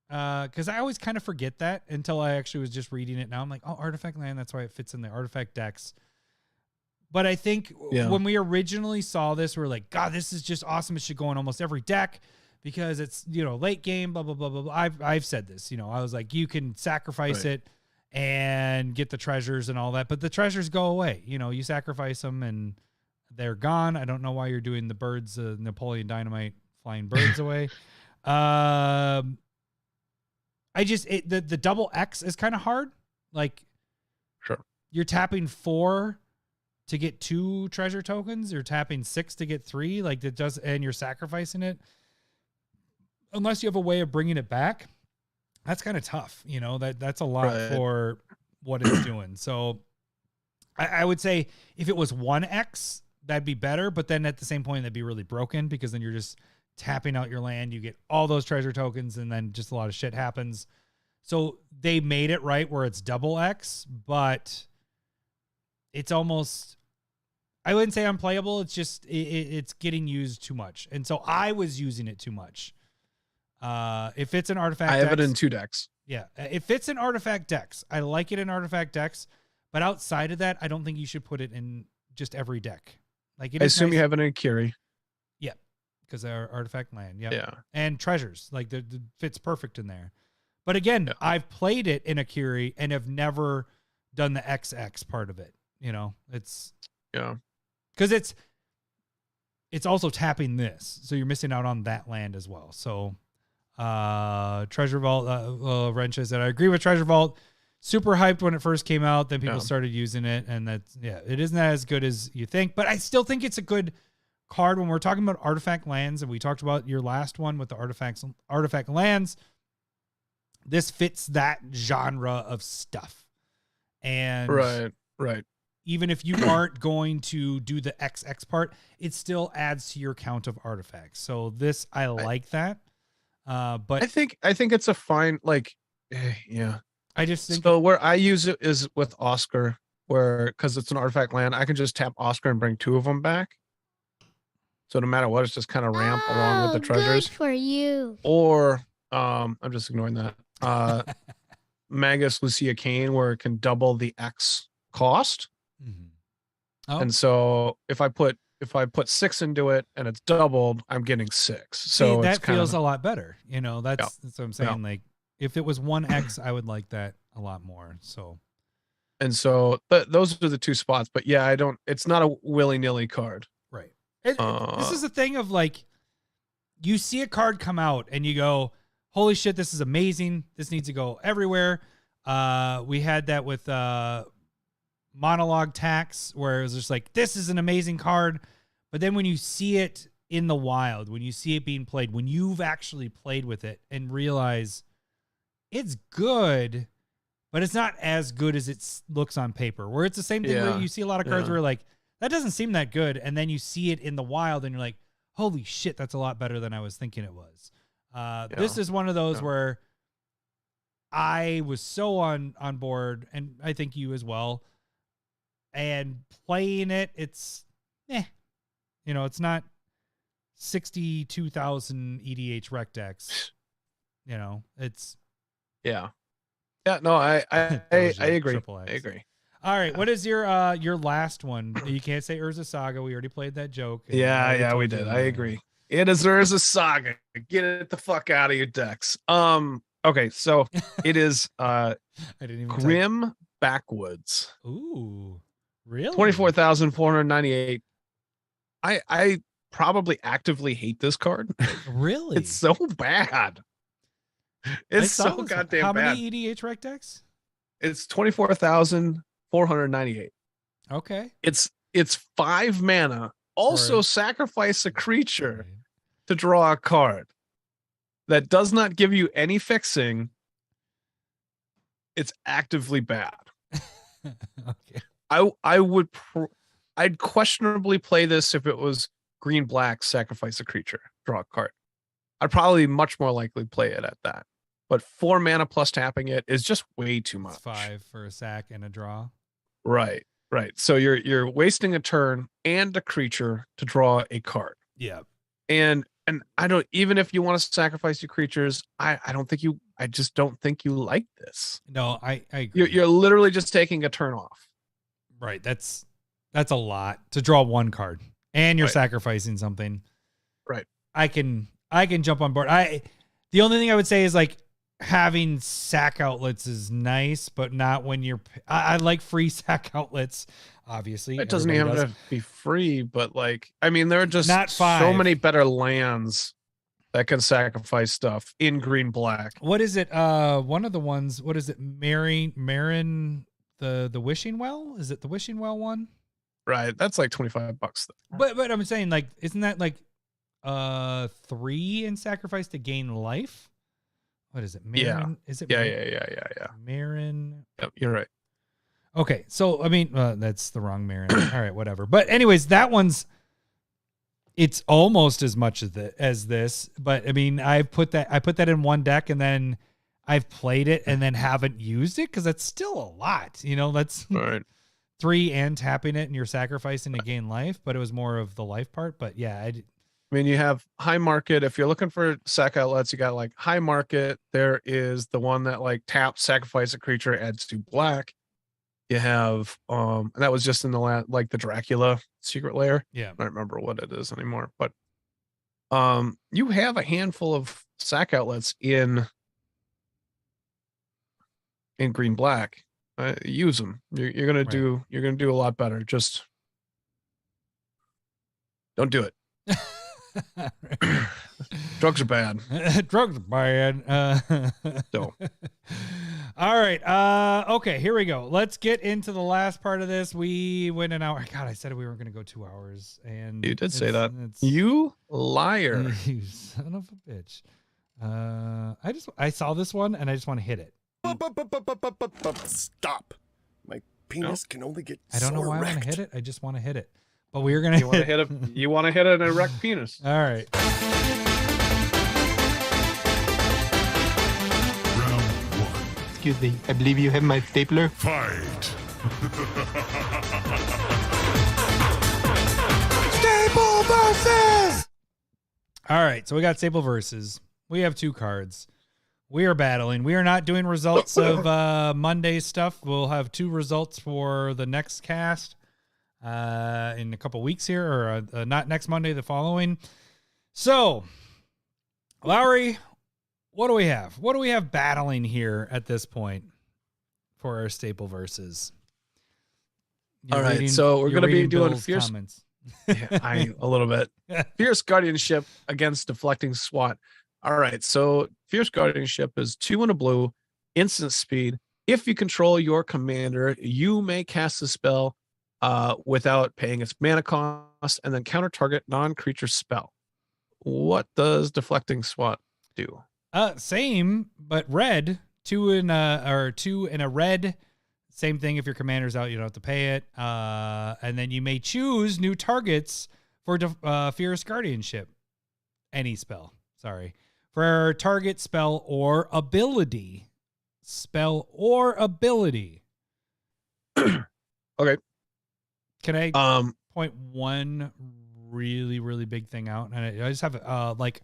Because I always kind of forget that until I actually was just reading it. Now I'm like, oh, artifact land. That's why it fits in the artifact decks. But I think when we originally saw this, we were like, God, this is just awesome. It should go in almost every deck because it's, late game, blah, blah, blah, blah, blah. I've said this, I was like, you can sacrifice it and get the treasures and all that, but the treasures go away. You sacrifice them and they're gone. I don't know why you're doing the birds, Napoleon Dynamite flying birds away. The double X is kind of hard. Like, sure, you're tapping 4 to get 2 treasure tokens. You're tapping 6 to get 3. Like it does, and you're sacrificing it. Unless you have a way of bringing it back, that's kind of tough. That's a lot for what it's doing. So I would say if it was 1X, that'd be better. But then at the same point, that'd be really broken because then you're just tapping out your land. You get all those treasure tokens and then just a lot of shit happens. So they made it right where it's double X, but it's almost, I wouldn't say unplayable. It's just, it's getting used too much. And so I was using it too much. If it's an artifact I have decks, it in 2 decks. Yeah. If it's an artifact decks, I like it in artifact decks, but outside of that, I don't think you should put it in just every deck. Like I assume you have it in Akiri. Yeah. Because they're artifact land. Yep. Yeah. And treasures. Like the fits perfect in there. But again, I've played it in Akiri and have never done the XX part of it. It's because it's also tapping this, so you're missing out on that land as well. So Treasure Vault, Wrenches, and I agree with Treasure Vault. Super hyped when it first came out, then people started using it, and that's it isn't as good as you think, but I still think it's a good card when we're talking about artifact lands, and we talked about your last one with the artifact lands. This fits that genre of stuff. And right. Even if you aren't going to do the XX part, it still adds to your count of artifacts. So this, I like that. But I think it's a fine, like, yeah. I just think so where I use it is with Oscar, where because it's an artifact land, I can just tap Oscar and bring 2 of them back. So no matter what, it's just kind of ramp along with the treasures. Good for you. Or I'm just ignoring that. Magus Lucia Kane, where it can double the X cost. Mm-hmm. Oh. And so if I put 6 into it and it's doubled, I'm getting 6. So that feels a lot better. You know, that's what I'm saying. Yeah. Like if it was 1X, I would like that a lot more. So, and so those are the 2 spots. But yeah, it's not a willy-nilly card. Right. This is the thing of like, you see a card come out and you go, holy shit, this is amazing. This needs to go everywhere. We had that with Monologue Tax, where it was just like, this is an amazing card. But then when you see it in the wild, when you see it being played, when you've actually played with it and realize it's good, but it's not as good as it looks on paper, where it's the same thing where you see a lot of cards where like, that doesn't seem that good. And then you see it in the wild and you're like, holy shit, that's a lot better than I was thinking it was. This is one of those where I was so on board, and I think you as well. And playing it, it's it's not 62,000 EDH rec decks. You know, it's no, I agree. I agree. All right, what is your last one? You can't say Urza Saga. We already played that joke. Yeah, we did. I agree. It is Urza Saga. Get it the fuck out of your decks. Okay, so it is I didn't even Grim Backwoods. Ooh, really? 24,498. I probably actively hate this card. Really? It's so bad. It's so goddamn bad. How many EDH rec decks? It's 24,498. Okay. It's 5 mana. Also sacrifice a creature to draw a card that does not give you any fixing. It's actively bad. Okay. I'd questionably play this if it was green black, sacrifice a creature, draw a card. I'd probably much more likely play it at that. But 4 mana plus tapping it is just way too much. It's 5 for a sack and a draw. Right. So you're wasting a turn and a creature to draw a card. Yeah. And I don't, even if you want to sacrifice your creatures, I just don't think you like this. No, I agree. You're literally just taking a turn off. Right. That's a lot to draw 1 card, and you're sacrificing something. Right. I can jump on board. The only thing I would say is like having sack outlets is nice, but not when you're. I like free sack outlets. Obviously, it doesn't even have to be free, but like, I mean, there are just not 5. So many better lands that can sacrifice stuff in green black. What is it? One of the ones. What is it? Marin, the Wishing Well. Is it the Wishing Well one? Right. That's like $25. But I'm saying, like, isn't that like 3 in sacrifice to gain life? What is it? Marin? Yeah. Is it? Yeah. Marin. Yep, you're right. Okay, so I mean, that's the wrong Marin. All right, whatever. But anyways, that one's. It's almost as much as this, but I mean, I put that in one deck, and then I've played it, and then haven't used it because that's still a lot. You know, that's right. 3 and tapping it, and you're sacrificing to gain life, but it was more of the life part. But yeah, I mean, you have high market. If you're looking for sack outlets, you got like high market. There is the one that like taps, sacrifice a creature, adds 2 black. You have and that was just in the like the Dracula secret lair. Yeah, I don't remember what it is anymore, but you have a handful of sack outlets in green black. Use them. You're gonna do a lot better. Just don't do it. Drugs are bad. Drugs are bad. No. All right. Okay, here we go. Let's get into the last part of this. We went an hour. God, I said we weren't going to go 2 hours, and You did say that. It's, You liar. you son of a bitch. I saw this one, and I just want to hit it. Stop. My penis can only get I don't know so why I want erect. to hit it. I just want to hit it. But we are gonna. You want to hit a you want to hit an erect penis. All right. Round one. Excuse me, I believe you have my stapler. Fight. Staple versus. All right, so we got Staple versus. We have 2 cards. We are battling. We are not doing results of Monday's stuff. We'll have 2 results for the next cast in a couple weeks here, or not next Monday, the following. So, Lowery, what do we have? What do we have battling here at this point for our Staple versus? All right, so we're going to be doing Bill's Fierce. comments. Yeah, a little bit. Fierce Guardianship against Deflecting Swat. All right, so Fierce Guardianship is 2 and a blue, instant speed. If you control your commander, you may cast a spell without paying its mana cost, and then counter target non-creature spell. What does Deflecting Swat do? Same, but red. 2 in a red. Same thing. If your commander's out, you don't have to pay it. And then you may choose new targets for Fierce Guardianship. Any spell. Sorry. For target, spell, or ability. Spell or ability. Okay. Can I point one really, really big thing out? And I just have a question.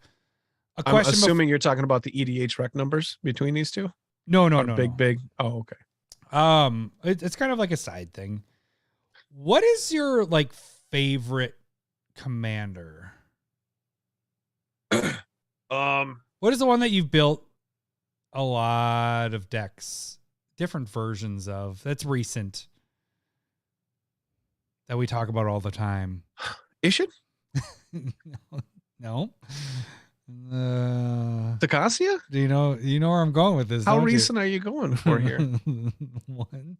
I'm assuming you're talking about the EDH rec numbers between these two. No. Big. Oh, okay. It's kind of like a side thing. What is your favorite commander? What is the one that you've built a lot of decks, different versions of, that's recent, that we talk about all the time? Ishid? No. Decasia? Do you know where I'm going with this? How don't you? recent are you going for here? One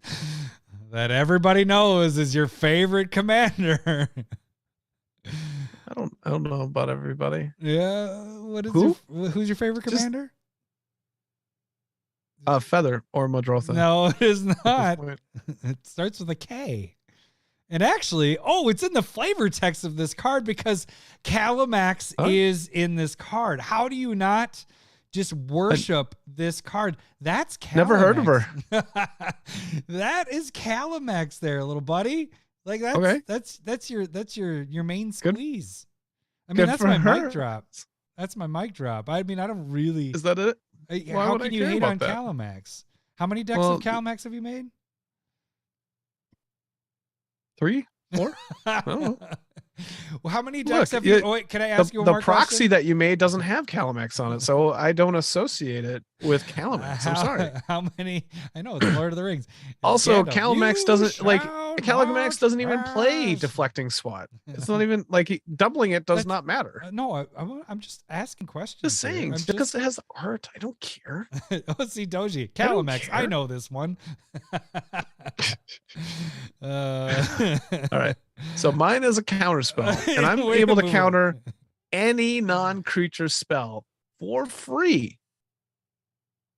that everybody knows is your favorite commander. I don't know about everybody. Yeah. What is who's your favorite commander? Feather or Madrotha. No, it is not. It starts with a K. And actually, it's in the flavor text of this card because Calamax is in this card. How do you not just worship this card? That's Calamax. Never heard of her. That is Calamax there, little buddy. Like that's your main squeeze. I mean, that's my mic drop. That's my mic drop. I mean, I don't really. Is that it? How can you hate on Calamax? How many decks of Calamax have you made? 3, 4? I don't know. Well, how many decks have you? Wait, can I ask you one more The proxy question? that you made doesn't have Calamax on it, so I don't associate it with Calamax. I'm sorry. How many? I know it's Lord of the Rings. It's Also, Gandalf. Calamax You doesn't shall Calamax not doesn't even play pass. Deflecting Swat. It's not even doubling it does not matter. No, I'm just asking questions. Just saying, here. because it has art, I don't care. See, Doji, I don't Calamax. I care. know this one. All right. So mine is a counter spell, and I'm Way able to move counter it. any non-creature spell for free.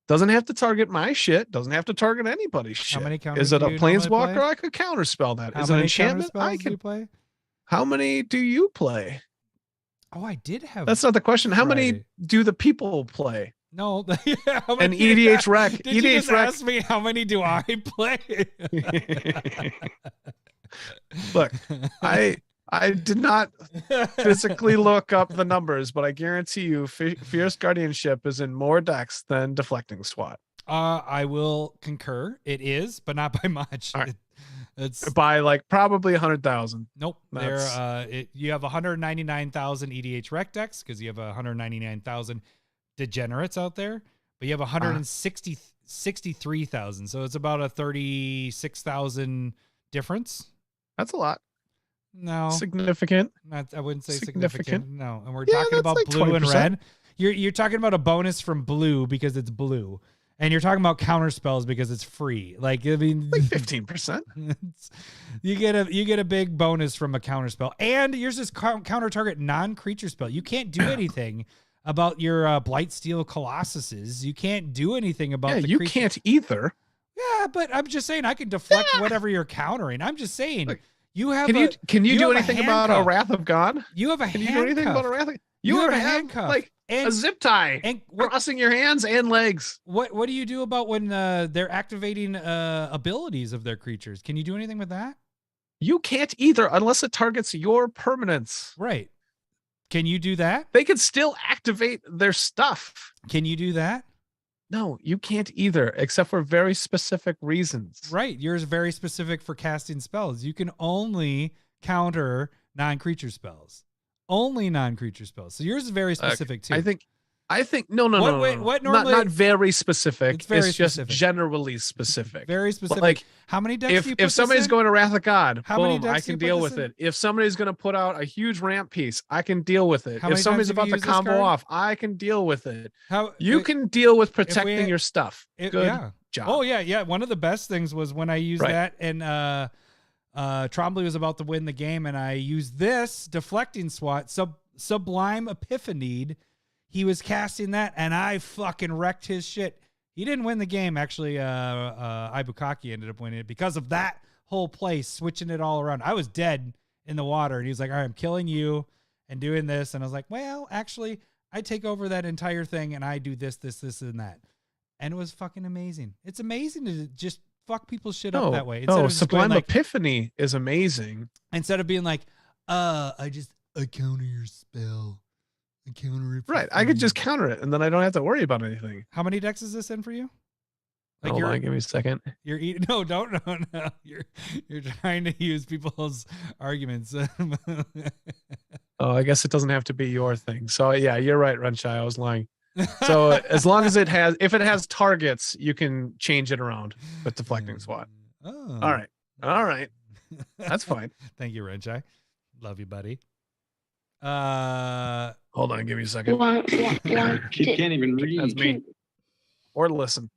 Doesn't have to target my shit. Doesn't have to target anybody's shit. How many counters Is it do a you normally planeswalker? play? I could counter spell that. How Is it an many enchantment? counter I spells do can you play? How many do you play? Oh, I did have. That's not the question. How many Friday. do the people play? No, yeah, how An many- EDH rec. Did you EDH just rec. ask me how many do I play? Look, I did not physically look up the numbers, but I guarantee you Fierce Guardianship is in more decks than Deflecting Swat. I will concur. It is, but not by much. All right. It's By probably 100,000. nope. You have 199,000 EDH rec decks because you have 199,000 degenerates out there, but you have 63,000. So it's about a 36,000 difference. That's a lot. No, Significant. not. I wouldn't say Significant. significant. No, and we're Yeah, talking that's about like blue and 20%. red. You're talking about a bonus from blue because it's blue, and you're talking about counter spells because it's free. Like I mean, Like 15%. you get a big bonus from a counter spell, and yours is counter target non-creature spell. You can't do anything about your Blightsteel Colossuses. You can't do anything about Yeah, the you creature. can't either. Yeah, but I'm just saying I can deflect whatever you're countering. I'm just saying Look, you have. Can you do have a anything about a handcuff. Wrath of God? You have a Can you do anything about a Wrath of You have a have handcuff. like And- a zip tie and what- crossing your hands and legs. What do you do about when they're activating abilities of their creatures? Can you do anything with that? You can't either unless it targets your permanents. Right. Can you do that? They can still activate their stuff. Can you do that? No, you can't either, except for very specific reasons. Right. Yours is very specific for casting spells. You can only counter non-creature spells. Only non-creature spells. So yours is very specific too. I think no. What normally- not very specific. It's very It's just specific. generally specific. Very specific. Like how many decks do you put if somebody's this in? going to Wrath of God, How many boom, I decks do you can put deal this with in? it. If somebody's going to put out a huge ramp piece, I can deal with it. How If many somebody's times have you about to used this combo card? off, I can deal with it. How You can deal with we protecting had- your stuff. Good job. Oh yeah. One of the best things was when I used Right. that and Trombley was about to win the game and I used this deflecting swat, Sublime Epiphany. He was casting that and I fucking wrecked his shit. He didn't win the game. Actually, Ibukaki ended up winning it because of that whole play, switching it all around. I was dead in the water and he was like, all right, I'm killing you and doing this. And I was like, well, actually, I take over that entire thing and I do this, and that. And it was fucking amazing. It's amazing to just fuck people's shit up that way. No, of just going Sublime like, Epiphany is amazing. instead of being like, I counter your spell. I counter it. for Right. I could free." just counter it and then I don't have to worry about anything. How many decks is this in for you? Like Hold on, give me a second. you're eating. No, don't. No. You're trying to use people's arguments. Oh, I guess it doesn't have to be your thing. So yeah, you're right, Runchai. I was lying. So as long as if it has targets, you can change it around with deflecting SWAT. Oh. All right. That's fine. Thank you, Renchai. Love you, buddy. Hold on, give me a second. Kid can't even read. That's me. Or listen.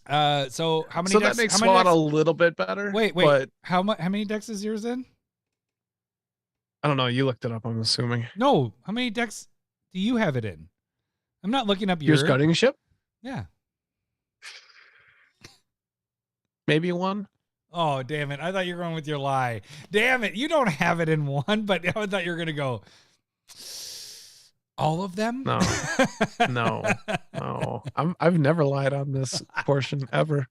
So how many So decks? that makes how many SWAT a decks- little bit better. Wait. But How many decks is yours in? I don't know. You looked it up, I'm assuming. No. How many decks do you have it in? I'm not looking up your. Fierce Guardianship? Yeah. Maybe one. Oh, damn it. I thought you were going with your lie. Damn it. You don't have it in one, but I thought you were going to go all of them. No. No. I've never lied on this portion ever.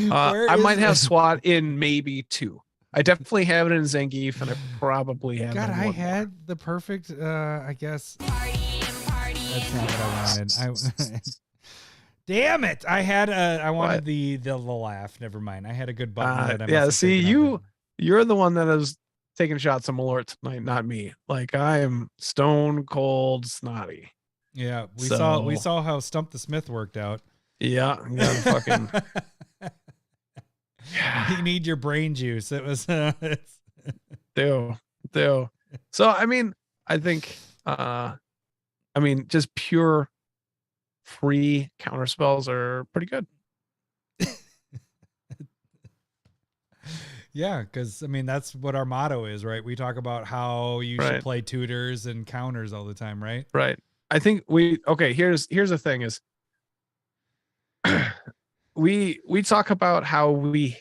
Where I is might have it? SWAT in maybe 2. I definitely have it in Zangief, and I probably have God, it in I one had the perfect, I guess. Party and party. That's not what I wanted. Damn it. I wanted What? the laugh. Never mind. I had a good button. that I must yeah, have see, taken out. you're the one that is taking shots at Malort tonight, not me. Like I am stone cold snotty. Yeah, we So- saw how Stump the Smith worked out. Yeah, fucking. You need your brain juice. It was do. So I mean, I think just pure free counter spells are pretty good. yeah, because I mean that's what our motto is, right? We talk about how you should Right. play tutors and counters all the time, right? Right. I think here's the thing is we talk about how we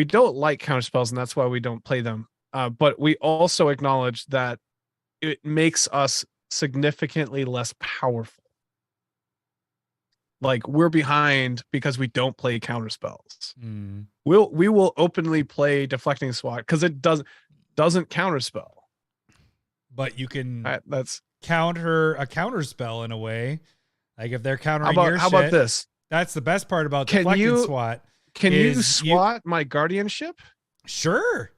don't like counter spells and that's why we don't play them. But we also acknowledge that it makes us significantly less powerful. Like we're behind because we don't play counter spells. Mm. We will openly play deflecting SWAT because it doesn't counter spell. But you can That's counter a counter spell in a way. Like if they're how countering about your how shit, about this? that's the best part about Can deflecting you- SWAT. Can you is you- SWAT my guardianship? Sure.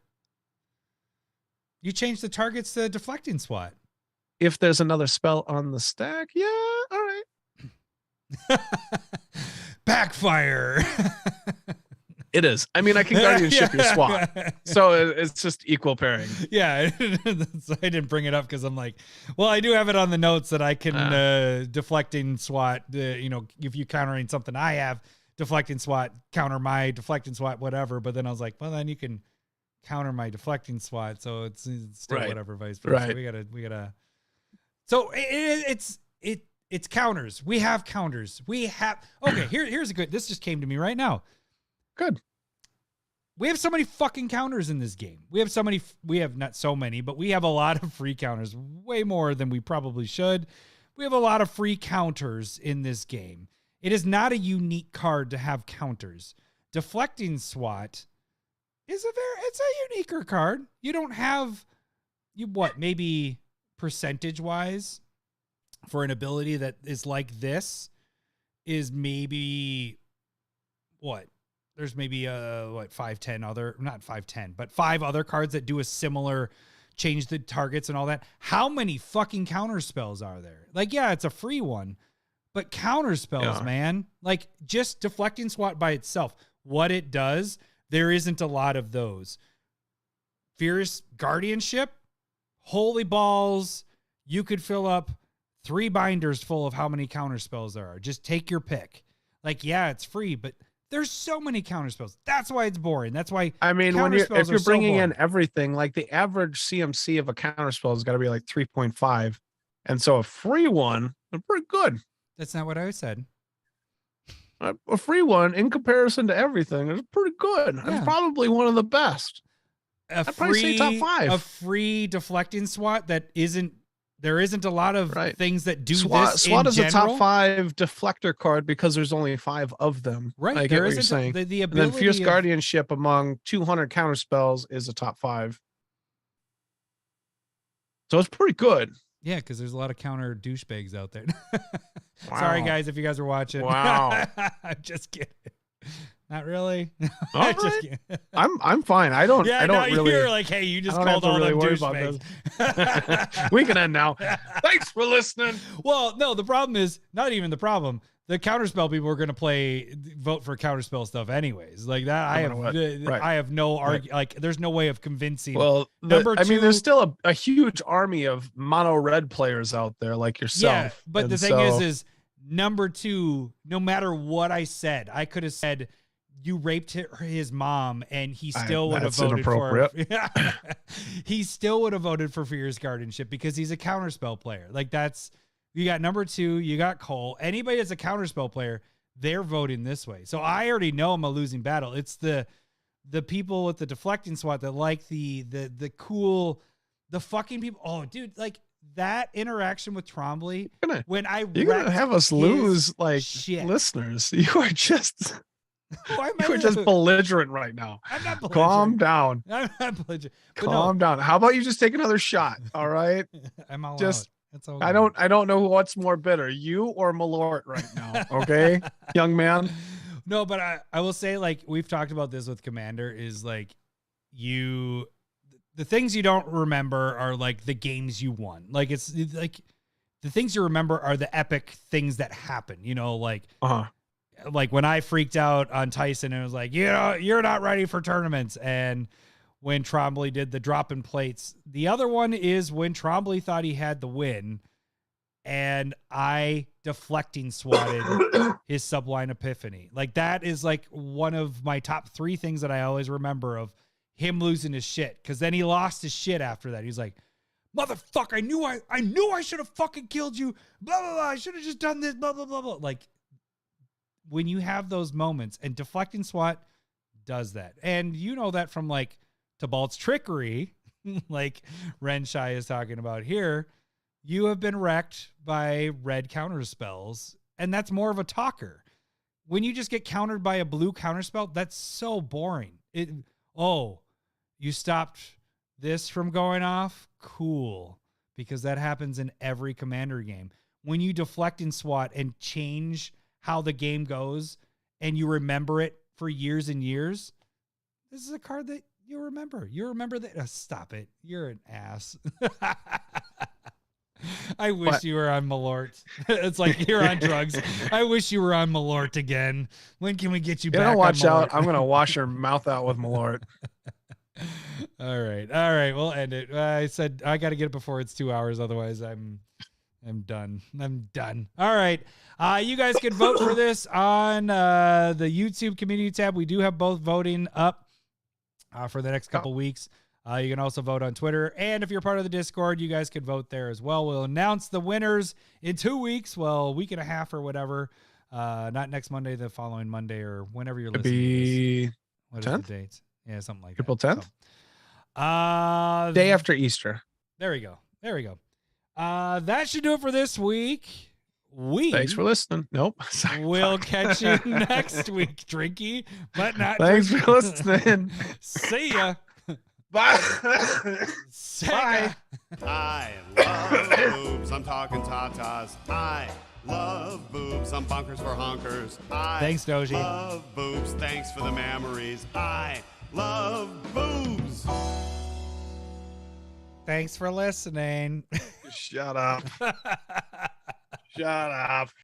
You change the targets to deflecting SWAT. If there's another spell on the stack, yeah, all right. Backfire. It is. I mean, I can guardianship your SWAT, so it's just equal pairing. Yeah, so I didn't bring it up because I'm like, well, I do have it on the notes that I can deflecting SWAT. If you countering something I have, deflecting SWAT, counter my deflecting SWAT, whatever. But then I was like, well, then you can counter my deflecting SWAT, so it's still Right. whatever, vice versa. Right. We gotta. So it's counters. We have counters. We have. Okay, here's a good. This just came to me right now. Good. We have so many fucking counters in this game. We have not so many, but we have a lot of free counters, way more than we probably should. We have a lot of free counters in this game. It is not a unique card to have counters. Deflecting SWAT is it's a uniquer card. You don't have maybe percentage wise for an ability that is like this is maybe what? There's maybe 5 other cards that do a similar change the targets and all that. How many fucking counter spells are there? Like, yeah, it's a free one, but counter spells, man, like just deflecting SWAT by itself, what it does, there isn't a lot of those. Fierce Guardianship, holy balls. You could fill up 3 binders full of how many counter spells there are. Just take your pick. Like, yeah, it's free, but there's so many counter spells. That's why it's boring. That's why I mean, if you're bringing in everything, like the average CMC of a counter spell has got to be like 3.5, and so a free one, pretty good. That's not what I said. A free one in comparison to everything is pretty good. Yeah. It's probably one of the best. I'd probably say top 5. A free deflecting SWAT that isn't. There isn't a lot of things that do SWAT, this. SWAT in is general. a top 5 deflector card because there's only 5 of them. Right. I get what you're saying. The And ability then Fierce of, Guardianship among 200 counter spells is a top 5. So it's pretty good. Yeah, because there's a lot of counter douchebags out there. Wow. Sorry, guys, if you guys are watching. Wow. I'm just kidding. Not really. All Just right. kidding. I'm fine. I don't really. You're like, hey, you just I don't called have all to them really worry about douchebags. We can end now. Thanks for listening. Well, no, the problem is not even the problem. The counterspell people are going to vote for counterspell stuff anyways. Like that, I have no like. There's no way of convincing. Well, number 2, I mean, there's still a huge army of mono red players out there like yourself. Yeah, but the thing is number 2. No matter what I said, I could have said you raped his mom, and he still would have voted for. He still would have voted for Fierce Guardianship because he's a counterspell player. Like that's. You got number 2, you got Cole. Anybody that's a counterspell player, they're voting this way. So I already know I'm a losing battle. It's the people with the deflecting SWAT that like the cool, the fucking people. Oh, dude, like that interaction with Trombley. You're gonna have us lose like listeners. You are just belligerent right now. I'm not belligerent. Calm down. I'm not belligerent. Calm down. How about you just take another shot? All right. I'm all just. out. That's all I don't know what's more bitter, you or Malort right now. Okay, young man. No, but I will say, like we've talked about this with Commander, is like the things you don't remember are like the games you won. Like it's like the things you remember are the epic things that happen. You know, like like when I freaked out on Tyson and it was like, you're not ready for tournaments, and when Trombley did the drop in plates. The other one is when Trombley thought he had the win and I deflecting swatted his Sublime Epiphany. Like that is like one of my top 3 things that I always remember of him losing his shit. Cause then he lost his shit after that. He's like, motherfucker, I knew I should have fucking killed you. Blah, blah, blah. I should have just done this, blah, blah, blah, blah. Like when you have those moments, and deflecting SWAT does that. And you know that from like Tibalt's trickery, like Renshai is talking about here, you have been wrecked by red counter spells, and that's more of a talker. When you just get countered by a blue counter spell, that's so boring. You stopped this from going off? Cool. Because that happens in every Commander game. When you deflect in SWAT and change how the game goes, and you remember it for years and years, this is a card that you remember. You remember that. Stop it. You're an ass. I wish What? you were on Malort. It's like you're on drugs. I wish you were on Malort again. When can we get you You back don't watch on out. Malort? I'm gonna wash your mouth out with Malort. All right. We'll end it. I said I got to get it before it's 2 hours. Otherwise, I'm done. I'm done. All right. You guys can vote for this on the YouTube community tab. We do have both voting up for the next couple weeks. You can also vote on Twitter. And if you're part of the Discord, you guys can vote there as well. We'll announce the winners in 2 weeks. Well, a week and a half or whatever. Not next Monday, the following Monday or whenever you're Could listening to be this. What is 10th? the date? Yeah, something like April that. 10th? Day after Easter. There we go. That should do it for this week. Thanks for listening. Nope. Sorry. We'll catch you next week, Drinky, but not Thanks Drinky. for listening. See ya. Bye. Sega. I love boobs. I'm talking tatas. I love boobs. I'm bonkers for honkers. I Thanks, Doji. love boobs. Thanks for the memories. I love boobs. Thanks for listening. Shut up. Shut up.